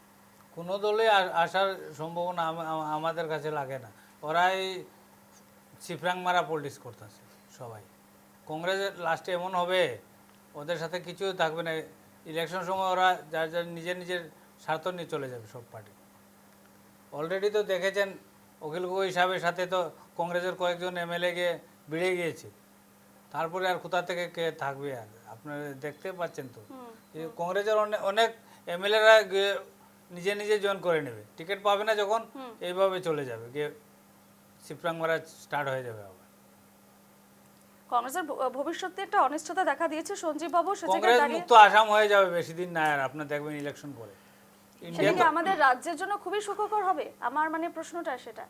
S3: কোনো দলে আসার সম্ভাবনা আমাদের কাছে লাগে না। ওরা এই চিফরাং মারা পলিটিক্স করতেছে সবাই। কংগ্রেসের লাস্টে এমন হবে ওদের সাথে কিছু থাকবে না। ইলেকশন সময় ওরা যার যার নিজের নিজের স্বার্থ নিয়ে চলে যাবে সব পার্টি। অলরেডি তো দেখেছেন অখিল গগৈ সাহেবের সাথে তো কংগ্রেসের কয়েকজন এমএলএ গিয়ে বেড়ে গিয়েছে, তারপরে আর কোথা থেকে কে থাকবে? আর আপনারা দেখতে পাচ্ছেন তো কংগ্রেসের অনেক এমএলএরা নিজে নিজে জয়েন করে নেবে, টিকিট পাবে না যখন এইভাবে চলে যাবে, গিয়ে চিপরাং মারা স্টার্ট হয়ে যাবে আবার।
S1: কংগ্রেসের ভবিষ্যতে একটা অনিশ্চয়তা দেখা দিয়েছে সঞ্জীব বাবু, সে জায়গায়
S3: কংগ্রেস
S1: দাঁড়িয়ে
S3: মুক্ত আসাম হয়ে যাবে বেশি দিন না, আর আপনার দেখবেন ইলেকশন পরে।
S1: সেটা কি আমাদের রাজ্যের জন্য খুবই সুখকর হবে? আমার মানে প্রশ্নটা সেটা।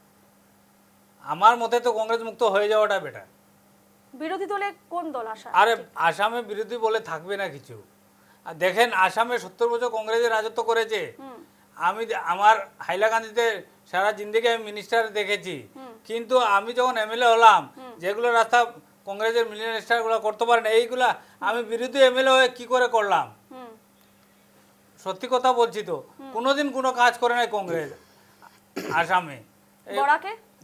S3: আমার মতে তো কংগ্রেস মুক্ত হয়ে যাওয়াটা বেটার।
S1: বিরোধী দলে কোন দল আসা?
S3: আরে আসামে বিরোধী বলে থাকবে না কিছু। আর দেখেন আসামে 70 বছর কংগ্রেসের রাজত্ব করেছে। আমি আমার হাইলাকান্দিতে সারা জিন্দেগি আমি মিনিস্টার দেখেছি, কিন্তু আমি যখন এমএলএ হলাম যেগুলো রাস্তা কংগ্রেসের মিনিস্টারগুলো করতে পারে না, এইগুলা আমি বিরোধী এমএলএ হয়ে কি করে করলাম? সত্যি কথা বলছি তো, কোনোদিন কোনো কাজ করে নাই কংগ্রেস আসামে।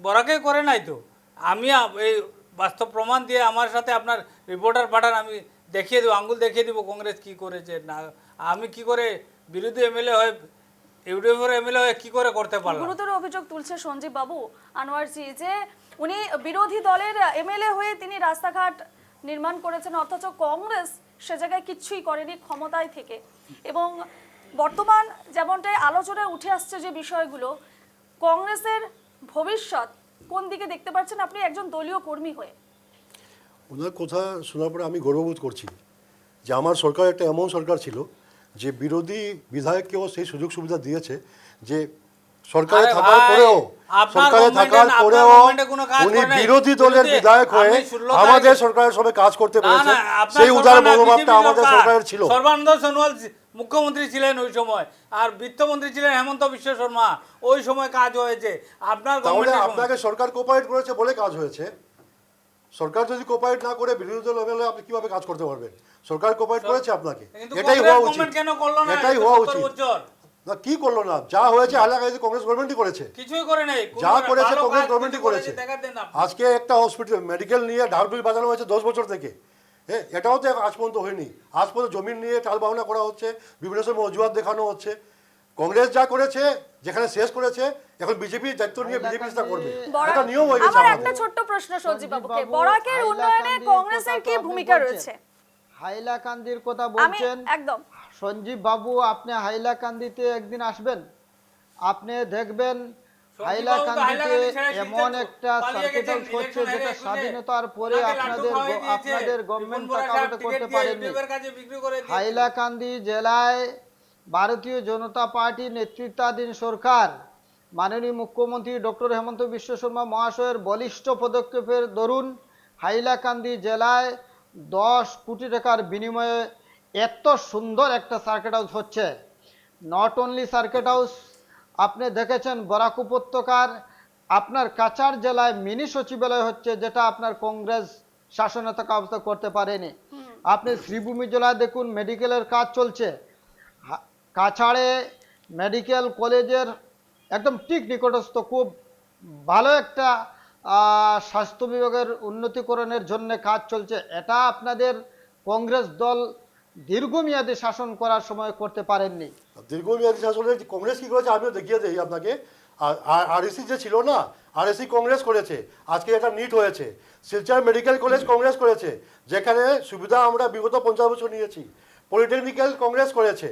S3: বরাকে করে নাই তো। আমি এই বাস্তব প্রমাণ দিয়ে আমার সাথে আপনার রিপোর্টার পাঠান, আমি দেখিয়ে দেবো, আঙ্গুল দেখিয়ে দেবো কংগ্রেস কি করেছে না। আমি কি করে বিরোধী এমএলএ হয়ে ইউডিএফের এমএলএ হয়ে কি করে করতে পারলাম?
S1: গুরুতর অভিযোগ তুলছে সঞ্জীব বাবু আনোয়ারজি যে উনি বিরোধী দলের এমএলএ হয়ে তিনি রাস্তাঘাট নির্মাণ করেছেন, অথচ কংগ্রেস সে জায়গায় কিচ্ছুই করেনি ক্ষমতায় থেকে। এবং বর্তমান যেমনটাই আলোচনায় উঠে আসছে যে বিষয়গুলো, কংগ্রেসের ভবিষ্যৎ কোন দিকে দেখতে পাচ্ছেন আপনি একজন দলীয় কর্মী হয়ে?
S4: ওনার কথা শোনার পরে আমি গর্ববোধ করছি যে আমার সরকার একটা এমন সরকার ছিল যে বিরোধী বিধায়ককেও সেই সুযোগ সুবিধা দিয়েছে যে সরকারে থাকার পরেও উনি বিরোধী দলের বিধায়ক হয়ে আমাদের সরকারের সঙ্গে কাজ করতে পেরেছে। সেই উদার মনোভাবটা আমাদের সরকারের ছিল।
S3: সর্বানন্দ সোনোয়াল মুখ্যমন্ত্রী ছিলেন ওই সময়, আর বিত্তমন্ত্রী ছিলেন হেমন্ত বিশ্ব শর্মা। ওই সময় কাজ হয়েছে।
S4: আপনাকে সরকার কোঅপারেট করেছে বলে কাজ হয়েছে। সরকার যদি কোঅপারেট না করে বিরোধী দল এমএলএ আপনি কিভাবে কাজ করতে পারবেন? সরকার কোঅপারেট করেছে আপনাকে, এটাই হওয়া উচিত। এটাই হওয়া উচিত। না কি করলো না, যা হয়েছে এলাকায় কংগ্রেস গভর্নমেন্টই করেছে,
S3: কিছুই করে নাই।
S4: যা করেছে কংগ্রেস গভর্নমেন্টই করেছে। আজকে একটা হসপিটাল মেডিকেল নিয়ে ঢাকঢুল বাজানো হয়েছে 10 বছর থেকে, এটাও তো আজ পর্যন্ত হয়নি। আজ পর্যন্ত জমিন নিয়ে টালবাহনা করা হচ্ছে, বিভিন্ন সময় অজুহাত দেখানো হচ্ছে। কংগ্রেস যা করেছে, যেখানে শেষ করেছে, এখন বিজেপি দায়িত্ব নিয়ে বিজেপি চেষ্টা করবে, এটা নিয়ম হয়ে গেছে।
S1: আমার একটা ছোট্ট প্রশ্ন সঞ্জীব বাবুকে, বরাকের উন্নয়নে কংগ্রেসের কি ভূমিকা রয়েছে?
S5: হাইলাকান্দির কথা বলছেন
S1: একদম
S5: সঞ্জীব বাবু, আপনি হাইলাকান্দিতে একদিন আসবেন, আপনি দেখবেন হাইলাকান্দিতে এমন একটা সার্কিট হাউস হচ্ছে যেটা স্বাধীনতার পরে আপনাদের গভর্নমেন্ট টাকা করতে পারেনি। হাইলাকান্দি জেলায় ভারতীয় জনতা পার্টি নেতৃত্বাধীন সরকার মাননীয় মুখ্যমন্ত্রী ডক্টর হেমন্ত বিশ্ব শর্মা মহাশয়ের বলিষ্ঠ পদক্ষেপের দরুন হাইলাকান্দি জেলায় 10 কোটি টাকার বিনিময়ে এত সুন্দর একটা সার্কিট হাউস হচ্ছে। নট অনলি সার্কিট হাউস, আপনি দেখেছেন বরাক উপত্যকার আপনার কাছাড় জেলায় মিনি সচিবালয় হচ্ছে, যেটা আপনার কংগ্রেস শাসনে থাকা অবস্থা করতে পারেনি। আপনি শ্রীভূমি জেলায় দেখুন মেডিকেলের কাজ চলছে। কাছাড়ে মেডিকেল কলেজের একদম ঠিক নিকটস্থ খুব ভালো একটা স্বাস্থ্য বিভাগের উন্নতিকরণের জন্য কাজ চলছে। এটা আপনাদের কংগ্রেস দল দীর্ঘমেয়াদী শাসন করার সময় করতে পারেননি।
S4: দীর্ঘমেয়াদী শাসনে কংগ্রেস কি করেছে আমিও দেখিয়ে দিই আপনাকে। আরএসি যে ছিল না, আরএসি কংগ্রেস করেছে, আজকে এটা নিট হয়েছে। শিলচর মেডিকেল কলেজ কংগ্রেস করেছে, যেখানে সুবিধা আমরা বিগত 50 বছর নিয়েছি। পলিটেকনিক্যাল কংগ্রেস করেছে,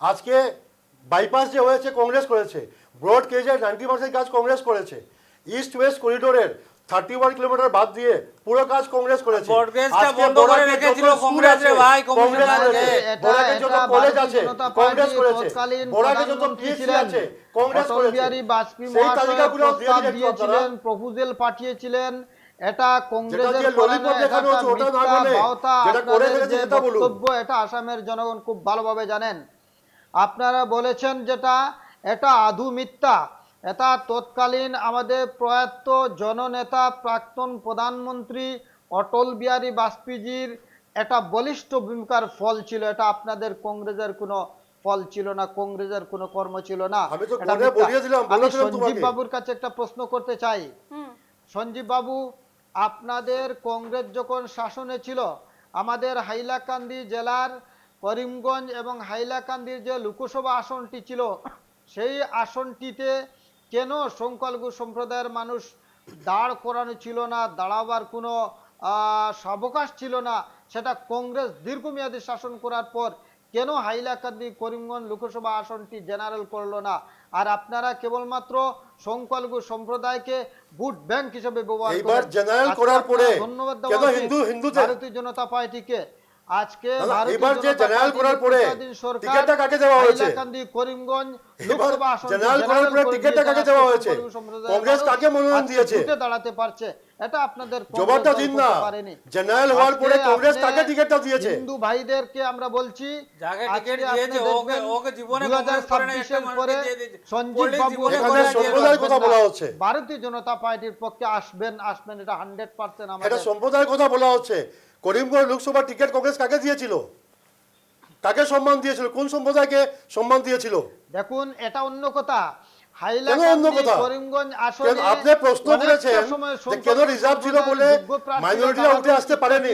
S4: আজকে বাইপাস যে হয়েছে কংগ্রেস করেছে। ব্রড কেজের 90% কাজ কংগ্রেস করেছে। ইস্ট ওয়েস্ট করিডোরের 31 কিলোমিটার বাদ দিয়ে পুরো কাজ কংগ্রেস করেছে।
S3: ব্রডগেজটা
S4: আজকে
S3: বন্ধ করে
S4: বরাকের
S3: রেখেছিল
S4: যত স্কুল
S3: কংগ্রেস রে
S4: আছে,
S3: ভাই,
S4: কংগ্রেস
S3: কমিশনার
S4: করেছে।
S3: রে।
S4: বরাকের যত কলেজ আছে কংগ্রেস করেছে।
S5: তৎকালীন
S4: বরাকের যত
S5: প্রধানমন্ত্রী
S4: পিএসসি
S5: ছিলেন
S4: আছে কংগ্রেস
S5: অটল
S4: করেছে।
S5: বিহারী বাজপেয়ী
S4: সেই
S5: মহাশয়
S4: তালিকাগুলো দিয়ে
S5: প্রস্তাব
S4: দিন একটু
S5: দিয়েছিলেন,
S4: আপনারা।
S5: প্রপোজাল পাঠিয়েছিলেন। এটা কংগ্রেসের
S4: যেটা দিয়ে ললিপপ দেখানো হচ্ছে ওটা না বলে, যেটা করে ফেলেছে সেটা বলুন।
S5: বক্তব্য, এটা আসামের জনগণ খুব ভালোভাবে জানেন। আপনারা বলেছেন যেটা, এটা আধু মিথ্যা। এটা তৎকালীন আমাদের প্রয়াত জননেতা প্রাক্তন প্রধানমন্ত্রী অটল বিহারী বাজপেয়ীজির একটা বলিষ্ঠ ভূমিকার ফল ছিল। এটা আপনাদের কংগ্রেসের কোনো ফল ছিল না, কংগ্রেসের কোনো কর্ম ছিল না।
S4: আমি তো
S5: এটা
S4: করে
S5: মিথ্যা।
S4: বলিয়ে দিলাম,
S5: আমি
S4: বলেছিলাম
S5: সঞ্জীব
S4: তোমাকে।
S5: বাবুর কাছে একটা প্রশ্ন করতে চাই। সঞ্জীব বাবু, আপনাদের কংগ্রেস যখন শাসনে ছিল, আমাদের হাইলাকান্দি জেলার করিমগঞ্জ এবং হাইলাকান্দির যে লোকসভা আসনটি ছিল, সেই আসনটিতে কেন সংখ্যালঘু সম্প্রদায়ের মানুষ দাঁড় করানো ছিল না, দাঁড়াবার কোনো সাবকাশ ছিল না? সেটা কংগ্রেস দীর্ঘমেয়াদী শাসন করার পর কেন হাইলাকান্দি করিমগঞ্জ লোকসভা আসনটি জেনারেল করলো না? আর আপনারা কেবলমাত্র সংখ্যালঘু সম্প্রদায়কে ভোট ব্যাংক হিসেবে ব্যবহার
S4: এইবার
S5: করেন।
S4: জেনারেল
S5: আজকে
S4: করার পরে
S5: আপনারা ধন্যবাদ দেওয়া
S4: কেন
S5: উচিত
S4: হিন্দুতে?
S5: ভারতীয় জনতা পার্টিকে। আজকে
S4: না, না,
S5: ভারতীয়
S4: এবার যে
S5: জনতা
S4: জেনারেল
S5: পার্টির
S4: করার পরে
S5: নেতৃত্বাধীন সরকার
S4: টিকেটটা কাকে দেওয়া হয়েছে?
S5: হাইলাকান্দি করিমগঞ্জ
S4: এবার
S5: লোকসভা আসনটি
S4: জেনারেল করার পরে
S5: জেনারেল করে
S4: টিকেটটা
S5: দিয়েছে।
S4: কাকে দেওয়া
S5: আজকে
S4: হয়েছে?
S5: সংখ্যালঘু সম্প্রদায়ের
S4: কংগ্রেস
S5: মানুষ
S4: কাকে মনোনয়ন
S5: আজকে
S4: দিয়েছে?
S5: ভোটে দাঁড়াতে পারছে। এটা আপনাদের কংগ্রেস
S4: জবাবটা
S5: দল
S4: দিন
S5: করতে
S4: না।
S5: পারেনি।
S4: জেনারেল হওয়ার পরে
S5: আজকে
S4: কংগ্রেস
S5: আপনি
S4: কাকে টিকেটটা দিয়েছে?
S5: হিন্দু ভাইদেরকে আমরা বলছি,
S3: যাকে
S5: আজকে
S3: টিকেট
S5: আপনি
S3: দিয়েছে ওকে
S5: দেখবেন
S3: ওকে জীবনে কংগ্রেস করে না, একটা
S5: 2026 পরে
S3: মানুষকে দিয়ে দিয়েছে।
S5: সঞ্জীব
S3: পল্লী
S5: বাবু
S3: জীবনে
S4: এখানে
S3: কংগ্রেস দিয়ে
S4: সম্প্রদায়ের কথা বলা হচ্ছে।
S5: ভারতীয় জনতা পার্টির পক্ষে আসবেন এটা 100%
S4: এটা
S5: আমাদের।
S4: সম্প্রদায়ের কথা বলা হচ্ছে। করিমগঞ্জ লোকসভা টিকেট কংগ্রেস কাকে দিয়েছিল? কাকে সম্মান দিয়েছিল? কোন সম্প্রদায়কে সম্মান দিয়েছিল?
S5: দেখুন, এটা অন্য কথা।
S4: কেন অন্য
S5: হাইলাকান্দি
S4: কথা?
S5: করিমগঞ্জ
S4: কেন
S5: আসনে
S4: আপনি প্রশ্ন
S5: অনেকটা
S4: করেছেন
S5: সময়
S4: যে কেন রিজার্ভ ছিল বলে মাইনরিটিরা উঠে আসতে পারেনি?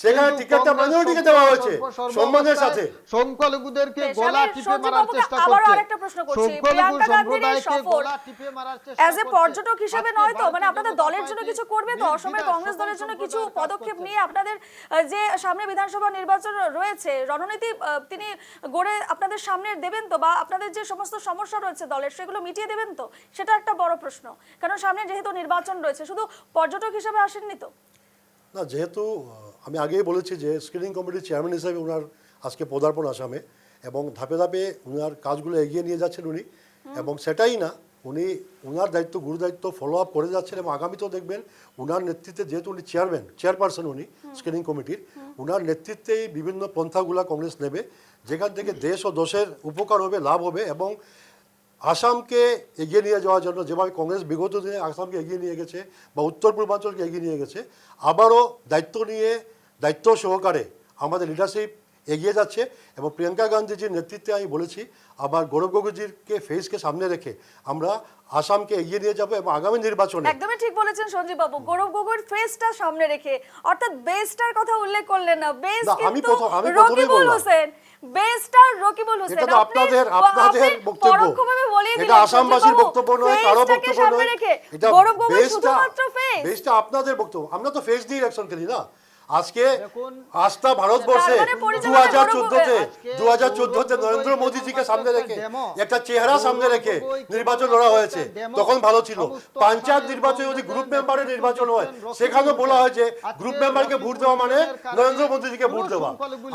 S4: সেখানে টিকেটটা মাইনরিটিকে দেওয়া হয়েছে সম্মানের সাথে।
S5: সংখ্যালঘুদেরকে
S1: বেশ,
S5: গলা
S1: আমি
S5: টিপে
S1: সঞ্জীব
S5: মারার
S1: বাবুকে
S5: চেষ্টা
S1: আবারও
S5: করছে।
S1: আরেকটা প্রশ্ন করছি।
S5: সংখ্যালঘু
S1: প্রিয়াঙ্কা গান্ধীর এই
S5: সম্প্রদায়কে
S1: সফর
S5: গলা টিপে মারার চেষ্টা
S1: অ্যাজ এ
S5: করছে।
S1: পর্যটক হিসেবে
S5: আজকে
S1: নয় তো, মানে
S5: ভারতীয়
S1: আপনাদের
S5: জনতা
S1: দলের জন্য
S5: পার্টি
S1: কিছু করবে তো? অসমের
S5: নির্বিকার
S1: কংগ্রেস দলের জন্য কিছু
S5: সম্প্রদায়ের কাজ
S1: পদক্ষেপ
S5: করছে।
S1: নিয়ে আপনাদের যে সামনে বিধানসভা নির্বাচন রয়েছে, রণনীতি তিনি গড়ে আপনাদের সামনে দেবেন তো? বা আপনাদের যে সমস্ত সমস্যা রয়েছে দলের, সেগুলো মিটিয়ে দেবেন তো? সেটা একটা বড় প্রশ্ন, কারণ সামনে যেহেতু নির্বাচন রয়েছে। শুধু পর্যটক হিসেবে আসেননি তো?
S4: না, যেহেতু আমি আগেই বলেছি যে স্ক্রিনিং কমিটির চেয়ারম্যান হিসেবে ওনার আজকে পদার্পণ আসামে, এবং ধাপে ধাপে ওনার কাজগুলো এগিয়ে নিয়ে যাচ্ছেন উনি। এবং সেটাই না, উনি ওনার দায়িত্ব, গুরু দায়িত্ব ফলো আপ করে যাচ্ছেন। এবং আগামীতেও দেখবেন ওনার নেতৃত্বে, যেহেতু উনি চেয়ারপারসন উনি স্ক্রিনিং কমিটির, ওনার নেতৃত্বেই বিভিন্ন পন্থাগুলা কংগ্রেস নেবে, যেখান থেকে দেশ ও দেশের উপকার হবে, লাভ হবে। এবং আসামকে এগিয়ে নিয়ে যাওয়ার জন্য যেভাবে কংগ্রেস বিগত দিনে আসামকে এগিয়ে নিয়ে গেছে বা উত্তর পূর্বাঞ্চলকে এগিয়ে নিয়ে গেছে, আবারও দায়িত্ব নিয়ে, দায়িত্ব সহকারে আমাদের লিডারশিপ এগিয়ে যাচ্ছে। এবং প্রিয়াঙ্কা গান্ধীজির নেতৃত্বে আমি বলেছি, আবার গৌরব গগৈজিকে ফেসকে সামনে রেখে আমরা আসামকে এগিয়ে নিয়ে যাব। এবং আগামী নির্বাচনে
S1: একদমই ঠিক বলেছেন সঞ্জীব বাবু, গৌরব গগৈর ফেসটা সামনে রেখে, অর্থাৎ বেস্টার কথা উল্লেখ করলেন না। বেস
S4: না, আমি
S1: কিন্তু
S4: প্রথমেই
S1: রকিবুল
S4: বললাম।
S1: হোসেন, বেস্টার রকিবুল হোসেন।
S4: এটা তো আপনাদের বক্তব্য,
S1: পরোক্ষভাবে বলিয়ে
S4: এটা
S1: দিলেন
S4: আসামবাসীর
S1: সঞ্জীব বাবু,
S4: বক্তব্য নয়, কারো
S1: ফেসটাকে
S4: বক্তব্য
S1: সামনে
S4: নয়।
S1: রেখে
S4: এটা
S1: গৌরব গগৈ শুধুমাত্র ফেস।
S4: বেসটা আপনাদের বক্তব্য। আমরা তো ফেস দিয়ে ইলেকশন খেলি না। আজকে
S5: দেখুন,
S4: আস্থা ভারতবর্ষে
S1: তার মানে পরিচালনা
S4: 2014তে নরেন্দ্র মোদীজিকে সামনে রেখে একটা চেহারা সামনে রেখে নির্বাচন লড়া হয়েছে। তখন ভালো ছিল। পঞ্চায়েত নির্বাচনে যদি গ্রুপ মেম্বারের নির্বাচন হয়, সেখানেও বলা হয় যে গ্রুপ মেম্বারকে ভোট দেওয়া মানে নরেন্দ্র মোদীজিকে ভোট দেওয়া।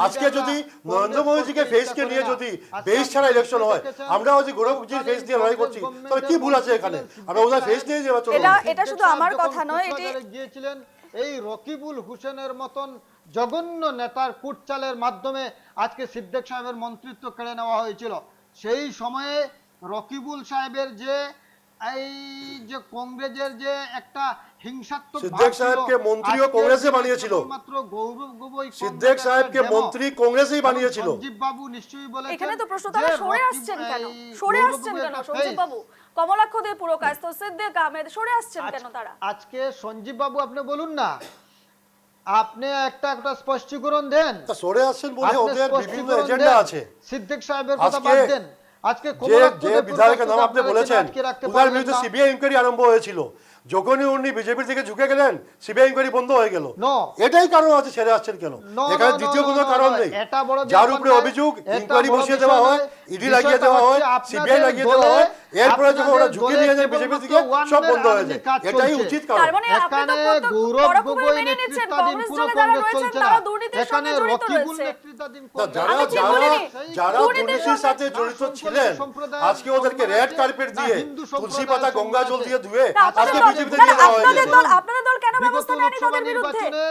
S4: আজকে যদি নরেন্দ্র মোদীজিকে ফেসকে নিয়ে যদি বেস ছাড়া ইলেকশন হয়, আমরা যদি গৌরবজির ফেস দিয়ে লড়াই করছি, তবে কি ভুল আছে এখানে? আমরা ওনার ফেস দিয়ে নির্বাচন করব।
S1: এটা শুধু আমার কথা নয়, এটি
S5: গিয়েছিলেন এই রকিবুল হোসেনের মতন জঘন্য নেতার কুটচালের মাধ্যমে আজকে সিদ্দিক সাহেবের মন্ত্রিত্ব কেড়ে নেওয়া হয়েছিল। সেই সময়ে রকিবুল সাহেবের যে এই যে কংগ্রেসের যে একটা হিংসাত্মক
S4: সিদ্দিক সাহেবকে মন্ত্রীও কংগ্রেসে বানিয়েছিল।
S5: মাত্র গৌরব গগৈ
S4: সিদ্দিক সাহেবকে মন্ত্রী কংগ্রেসই বানিয়েছিল।
S5: সঞ্জীব বাবু নিশ্চয়ই বলেছেন।
S1: এখানে তো প্রশ্ন, তারা সরে আসছেন কেন? সরে আসছেন কেন সঞ্জীব বাবু? কমলাক্ষ দে পুরো কায়স্থ, সিদ্দিক আহমেদ সরে আসছেন কেন তারা?
S5: আজকে সঞ্জীব বাবু আপনি বলুন না, আপনি একটা স্পষ্টীকরণ দেন।
S4: তা সরে আসছেন বলে
S5: আপনি
S4: ওদের বিভিন্ন
S5: স্পষ্টীকরণ
S4: এজেন্ডা
S5: দেন।
S4: আছে।
S5: সিদ্দিক সাহেবের কথা
S4: আজকে
S5: বাদ দেন। আজকে
S4: যে বিধায়কের নাম আপনি বলেছেন, ওনার বিরুদ্ধে সিবিআই ইনকোয়ারি আরম্ভ হয়েছিল। যখনই উনি বিজেপির থেকে ঝুঁকে গেলেন সিবিআই ইনকোয়ারি বন্ধ হয়ে গেল।
S5: No.
S4: এটাই কারণ আছে, ছেড়ে আসছেন কেন?
S5: No,
S4: এখানে
S5: no,
S4: দ্বিতীয়
S5: no,
S4: কোনো
S5: no,
S4: কারণ
S5: no,
S4: নেই।
S5: এটা বড়
S4: যার
S5: ব্যাপার
S4: উপরে
S5: নয়,
S4: অভিযোগ
S5: এটা
S4: ইনকোয়ারি
S5: বড়
S4: বসিয়ে
S5: বিষয়
S4: দেওয়া হয়,
S5: নয়।
S4: ইডি
S5: বিষয়টা
S4: লাগিয়ে দেওয়া হয়,
S5: হচ্ছে
S4: সিবিআই লাগিয়ে
S5: আপনাদের
S4: দেওয়া হয়,
S5: দলে-
S4: এরপরে যখন ওরা
S5: আপনাদের
S4: ঝুঁকে
S5: দলে
S4: নিয়ে যায়
S5: কেবলমাত্র
S4: বিজেপি থেকে
S5: one
S4: সব
S5: man
S4: বন্ধ হয়ে
S5: army
S4: যায়।
S5: কাজ
S4: এটাই
S5: চলছে।
S4: উচিত
S1: তার
S4: কারণ।
S1: মানে আপনি তো
S5: এখানে
S1: প্রত্যেক
S5: গৌরব
S1: পরোক্ষভাবে
S5: গগৈ
S1: মেনে নিচ্ছেন
S5: নেতৃত্বাধীন
S1: কংগ্রেস
S5: পুরো
S1: দলে যারা
S5: কংগ্রেস
S1: রয়েছেন
S5: চলছে
S1: তারা
S5: না।
S1: দুর্নীতির
S5: এখানে
S1: সঙ্গে জড়িত
S5: রকিবুল
S1: রয়েছে।
S5: নেতৃত্বাধীন
S4: না,
S5: কংগ্রেস।
S4: যারা
S1: আমি ঠিক
S4: যারা
S1: বলিনি।
S4: যারা
S1: দুর্নীতির
S4: দুর্নীতির সাথে
S5: না
S4: জড়িত
S5: শঙ্কর
S4: ছিলেন,
S5: সম্প্রদায়ের
S4: আজকে ওদেরকে
S5: সম্মান
S4: রেড
S5: আছে,
S4: কার্পেট
S5: না
S4: দিয়ে
S5: হিন্দু
S4: তুলসী
S5: সম্প্রদায়ের
S4: পাতা গঙ্গা
S5: সম্মান
S4: জল
S5: আছে।
S4: দিয়ে ধুয়ে
S1: না, আপনাদের
S4: আজকে
S1: দল-
S4: বিজেপি
S1: না,
S4: থেকে দেওয়া হয়ে
S1: আপনাদের
S4: গেছে।
S1: দল আপনাদের দল কেন
S5: বিগত
S1: ব্যবস্থা নেয়নি
S5: লোকসভা
S1: তাদের বিরুদ্ধে?
S5: নির্বাচনে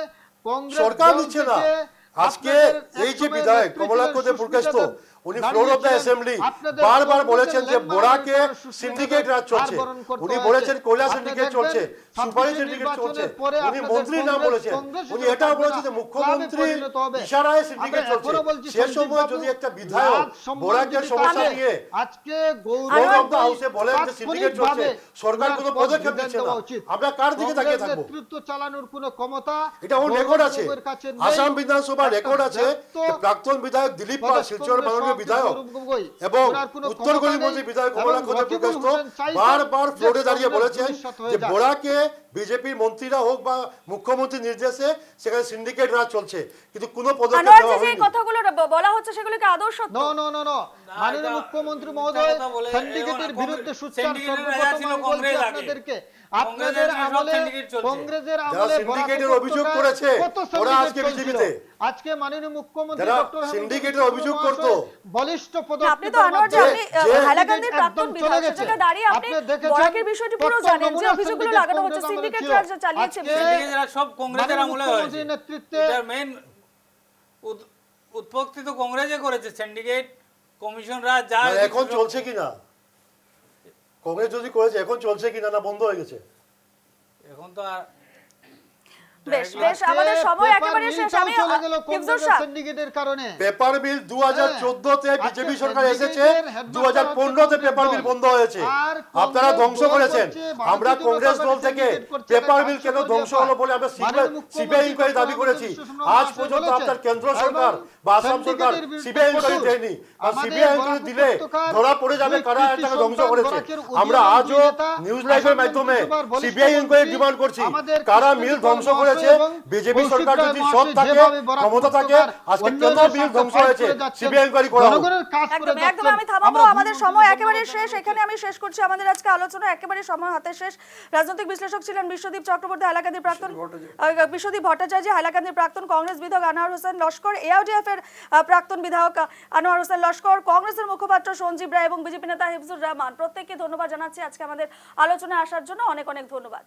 S5: কংগ্রেস
S4: সরকার
S5: দল
S4: নিচ্ছে না।
S5: থেকে
S4: আজকে
S5: আপনাদের
S4: এই যে
S5: একসময়ের
S4: বিধায়ক
S5: নেত্রী
S4: কমলাক্ষ
S5: ছিলেন
S4: দেব পুরকাস্ত,
S5: সুস্মিতা দেব
S4: উনি ফ্লোর অফ দ্য
S5: দাঁড়িয়েছিলেন।
S4: অ্যাসেম্বলি
S5: আপনাদের
S4: বারবার
S5: কংগ্রেসের
S4: বলেছেন যে
S5: ল্যান্ডমার্ক
S4: বোরাকে
S5: হয়েছে, সুস্মিতা
S4: সিন্ডিকেট
S5: দেব
S4: রাজ চলছে।
S5: বারণ করতে
S4: উনি
S5: হয়েছে।
S4: বলেছেন কয়লা
S5: আপনি
S4: সিন্ডিকেট
S5: দেখবেন
S4: চলছে, সুপারি
S5: 26
S4: সিন্ডিকেট চলছে।
S5: নির্বাচনের পরে
S4: উনি
S5: আপনাদের
S4: মন্ত্রীর নাম
S5: কংগ্রেস
S4: বলেছেন।
S5: কংগ্রেস
S4: উনি
S5: হিসেবে
S4: এটাও
S5: থাকবে
S4: বলেছেন
S5: না,
S4: যে মুখ্যমন্ত্রী
S5: ক্লাবে পরিণত হবে।
S4: ইশারায় সিন্ডিকেট
S5: আমরা
S4: চলছে।
S5: এখনো বলছি
S4: সে
S5: সঞ্জীব
S4: সময়
S5: বাবু,
S4: যদি একটা বিধায়ক
S5: রাজ সম্মান
S4: বোরাকের
S5: যদি
S4: সমস্যা
S5: থাকে,
S4: নিয়ে
S5: আজকে
S4: ফ্লোর অফ দ্য হাউসে বলেন যে সিন্ডিকেট চলছে,
S5: তাৎক্ষণিকভাবে
S4: সরকার কোনো
S5: ওনার
S4: পদক্ষেপ
S5: পদ
S4: দিচ্ছে না,
S5: দেওয়া উচিত।
S4: আমরা কার দিকে তাকিয়ে
S5: কংগ্রেস
S4: থাকবো?
S5: নেতৃত্ব চালানোর কোনো ক্ষমতা
S4: এটা ওর
S5: গৌরব
S4: রেকর্ড আছে,
S5: গগৈর কাছে নেই।
S4: আসাম বিধানসভার
S5: একটা
S4: রেকর্ড আছে
S5: ব্যর্থ
S4: যে প্রাক্তন বিধায়ক দিলীপ পাল,
S5: প্রদেশ
S4: শিলচর
S5: কংগ্রেস
S4: মাননীয়
S5: সভাপতি
S4: বিধায়ক
S5: গৌরব গগৈ,
S4: এবং
S5: ওনার কোনো
S4: উত্তর
S5: ক্ষমতা
S4: করিমগঞ্জের
S5: নেই।
S4: বিধায়ক
S5: এবং
S4: কমলাক্ষ দেব
S5: রকিবুল
S4: পুরকাস্ত
S5: হোসেন চাইছেন
S4: বারবার
S5: যে
S4: ফ্লোরে দাঁড়িয়ে
S5: কংগ্রেস
S4: বলেছেন
S5: ভবিষ্যৎ হয়ে
S4: যে
S5: যাক।
S4: বোরাকে বিজেপির মন্ত্রীরা হোক বা মুখ্যমন্ত্রীর নির্দেশে সেখানে সিন্ডিকেট রাজ চলছে, কিন্তু কোনো পদক্ষেপ
S1: আনোয়ার
S4: নেওয়া
S1: যে
S4: হয়নি।
S1: কথাগুলো বলা হচ্ছে সেগুলো কি আদৌ সত্য?
S5: নো নো নো নো মাননীয়
S3: এটা
S5: মুখ্যমন্ত্রী
S3: মিথ্যা
S5: মহোদয়
S3: কথা বলে,
S5: সিন্ডিকেটের
S3: এখন
S5: বিরুদ্ধে সোচ্চার
S3: সিন্ডিকেটের রাজা
S5: সর্বপ্রথম
S3: ছিল
S5: আমি বলছি
S3: কংগ্রেস আগে।
S5: আপনাদেরকে
S3: কংগ্রেসের
S5: আপনাদের
S3: সব
S5: আমলে
S3: syndicate চলছে।
S5: কংগ্রেসের
S4: যারা
S5: আমলে
S4: সিন্ডিকেটের
S5: বরাক
S4: অভিযোগ
S5: উপত্যকায়
S4: করেছে,
S5: কত
S4: ওরা
S5: syndicate
S4: আজকে
S5: চলছিল।
S4: বিজেপিতে।
S5: আজকে মাননীয় মুখ্যমন্ত্রী
S4: যারা
S5: ডক্টর হেমন্ত
S4: সিন্ডিকেটের
S5: বিশ্ব
S4: অভিযোগ
S5: মহাশয়
S4: করতো,
S5: বলিষ্ঠ
S1: না, আপনি
S5: পদক্ষেপ
S1: তো আনোয়ার যে আপনি হাইলাকান্দির
S5: একদম
S1: প্রাক্তন
S5: চলে
S1: বিধায়ক,
S5: গেছে।
S1: সে জায়গায় দাঁড়িয়ে আপনি
S5: দেখেছেন
S1: বরাকের বিষয়টি পুরো
S5: প্রত্যেক
S1: জানেন যে
S5: নমুনা
S1: অভিযোগগুলো
S5: syndicate
S1: লাগানো হচ্ছে
S5: কংগ্রেস আমলে
S1: সিন্ডিকেট
S5: ছিল।
S1: রাজ চালিয়েছে
S5: আজকে
S3: সিন্ডিকেট রাজ সব কংগ্রেসের
S5: মাননীয়
S3: আমলে
S5: মুখ্যমন্ত্রীর
S3: হয়েছে।
S5: নেতৃত্বে
S3: এটার মেইন উৎপত্তি তো কংগ্রেসে করেছে, সিন্ডিকেট কমিশন রাজ যা
S4: না, এখন চলছে কিনা, কংগ্রেস যদি করেছে এখন চলছে কিনা, না বন্ধ হয়ে গেছে?
S3: এখন তো আর
S1: বেশ বেশ আমাদের সময় একেবারে শেষ। আমি
S5: চলে গেল
S1: হিফজুর
S5: কংগ্রেস
S1: সাহেব,
S5: সিন্ডিকেটের কারণে।
S4: পেপার মিল 2014 তে
S5: হ্যাঁ।
S4: বিজেপি
S5: আচ্ছা,
S4: সরকার এসেছে,
S5: সিন্ডিকেটের headmaster
S4: 2015 তে
S5: হচ্ছে
S4: পেপার মিল
S5: কংগ্রেস
S4: বন্ধ হয়েছে।
S5: আর
S4: আপনারা
S5: কংগ্রেস
S4: ধ্বংস
S5: দল
S4: করেছেন।
S5: করছে,
S4: আমরা
S5: ভারতীয়
S4: কংগ্রেস
S5: জনতা
S4: দল
S5: পার্টি
S4: থেকে
S5: syndicate করছে,
S4: পেপার
S5: এটা
S4: মিল কেন
S5: 500
S4: ধ্বংস
S5: কোটি
S4: হলো বলে আমরা
S5: মাননীয়
S4: সিবিআই
S5: মুখ্যমন্ত্রী
S4: ইনকোয়ারি দাবি
S5: ডক্টর
S4: করেছি।
S5: হেমন্ত বিশ্ব
S4: আজ
S5: শর্মা
S4: পর্যন্ত
S5: বলেছেন,
S4: আপনার কেন্দ্র
S5: এবং
S4: সরকার বা আসাম সরকার
S5: সিন্ডিকেটের বিরুদ্ধে
S4: সিবিআই ইনকোয়ারি
S5: কঠোর।
S4: দেয়নি। আর
S5: আমাদের
S4: সিবিআই ইনকোয়ারি
S5: বরাক
S4: দিলে
S5: উপত্যকার
S4: ধরা পড়ে যাবে
S5: দুই
S4: কারা
S5: কৃতি
S4: এটাকে ধ্বংস
S5: সন্তান
S4: করেছে।
S5: বরাকের
S4: আমরা
S5: উদীয়মান
S4: আজও
S5: দুই নেতা,
S4: নিউজ লাইভের
S5: আসাম
S4: মাধ্যমে
S5: মন্ত্রিসভার বলিষ্ঠ
S4: সিবিআই ইনকোয়ারি
S5: মন্ত্রী,
S4: ডিমান্ড করছি।
S5: আমাদের
S4: কারা
S5: কৃষ্ণ
S4: মিল
S5: কুমার
S4: ধ্বংস
S5: মহাশয়
S4: করেছে,
S5: এবং
S4: বিজেপি
S5: কৌশিক
S4: সরকার
S5: রায়
S4: যদি
S5: মহাশয়
S4: সৎ থাকে,
S5: যেভাবে বরাক
S4: ক্ষমতা থাকে,
S5: উপত্যকার
S4: আজকে কেন
S5: অন্যায়ের
S4: মিল
S5: সাথে
S4: ধ্বংস
S5: fight
S4: হয়েছে,
S5: করে যাচ্ছেন,
S4: সিবিআই ইনকোয়ারি করা হোক।
S5: জনগণের কাজ করে
S1: একদম একদম আমি
S5: যাচ্ছেন।
S1: থামাবো,
S5: আমরা
S1: আমাদের
S5: ভুল
S1: সময়
S5: বুঝতে
S1: একেবারে
S5: পারবো না।
S1: শেষ। এখানে আমি শেষ করছি আমাদের আজকে আলোচনা, একেবারে সময় হাতে শেষ। রাজনৈতিক বিশ্লেষক ছিলেন বিশ্বদীপ চক্রবর্তী, হাইলাকান্দির প্রাক্তন বিশ্বদীপ ভট্টাচার্য, হাইলাকান্দির প্রাক্তন কংগ্রেস বিধায়ক আনোয়ার হোসেন লস্কর, এআইডিএফ এর প্রাক্তন বিধায়ক আনোয়ার হোসেন লস্কর, কংগ্রেসের মুখপাত্র সঞ্জীব রায় এবং বিজেপি নেতা হিফজুর রহমান। প্রত্যেককে ধন্যবাদ জানাচ্ছি আজকে আমাদের আলোচনায় আসার জন্য। অনেক অনেক ধন্যবাদ।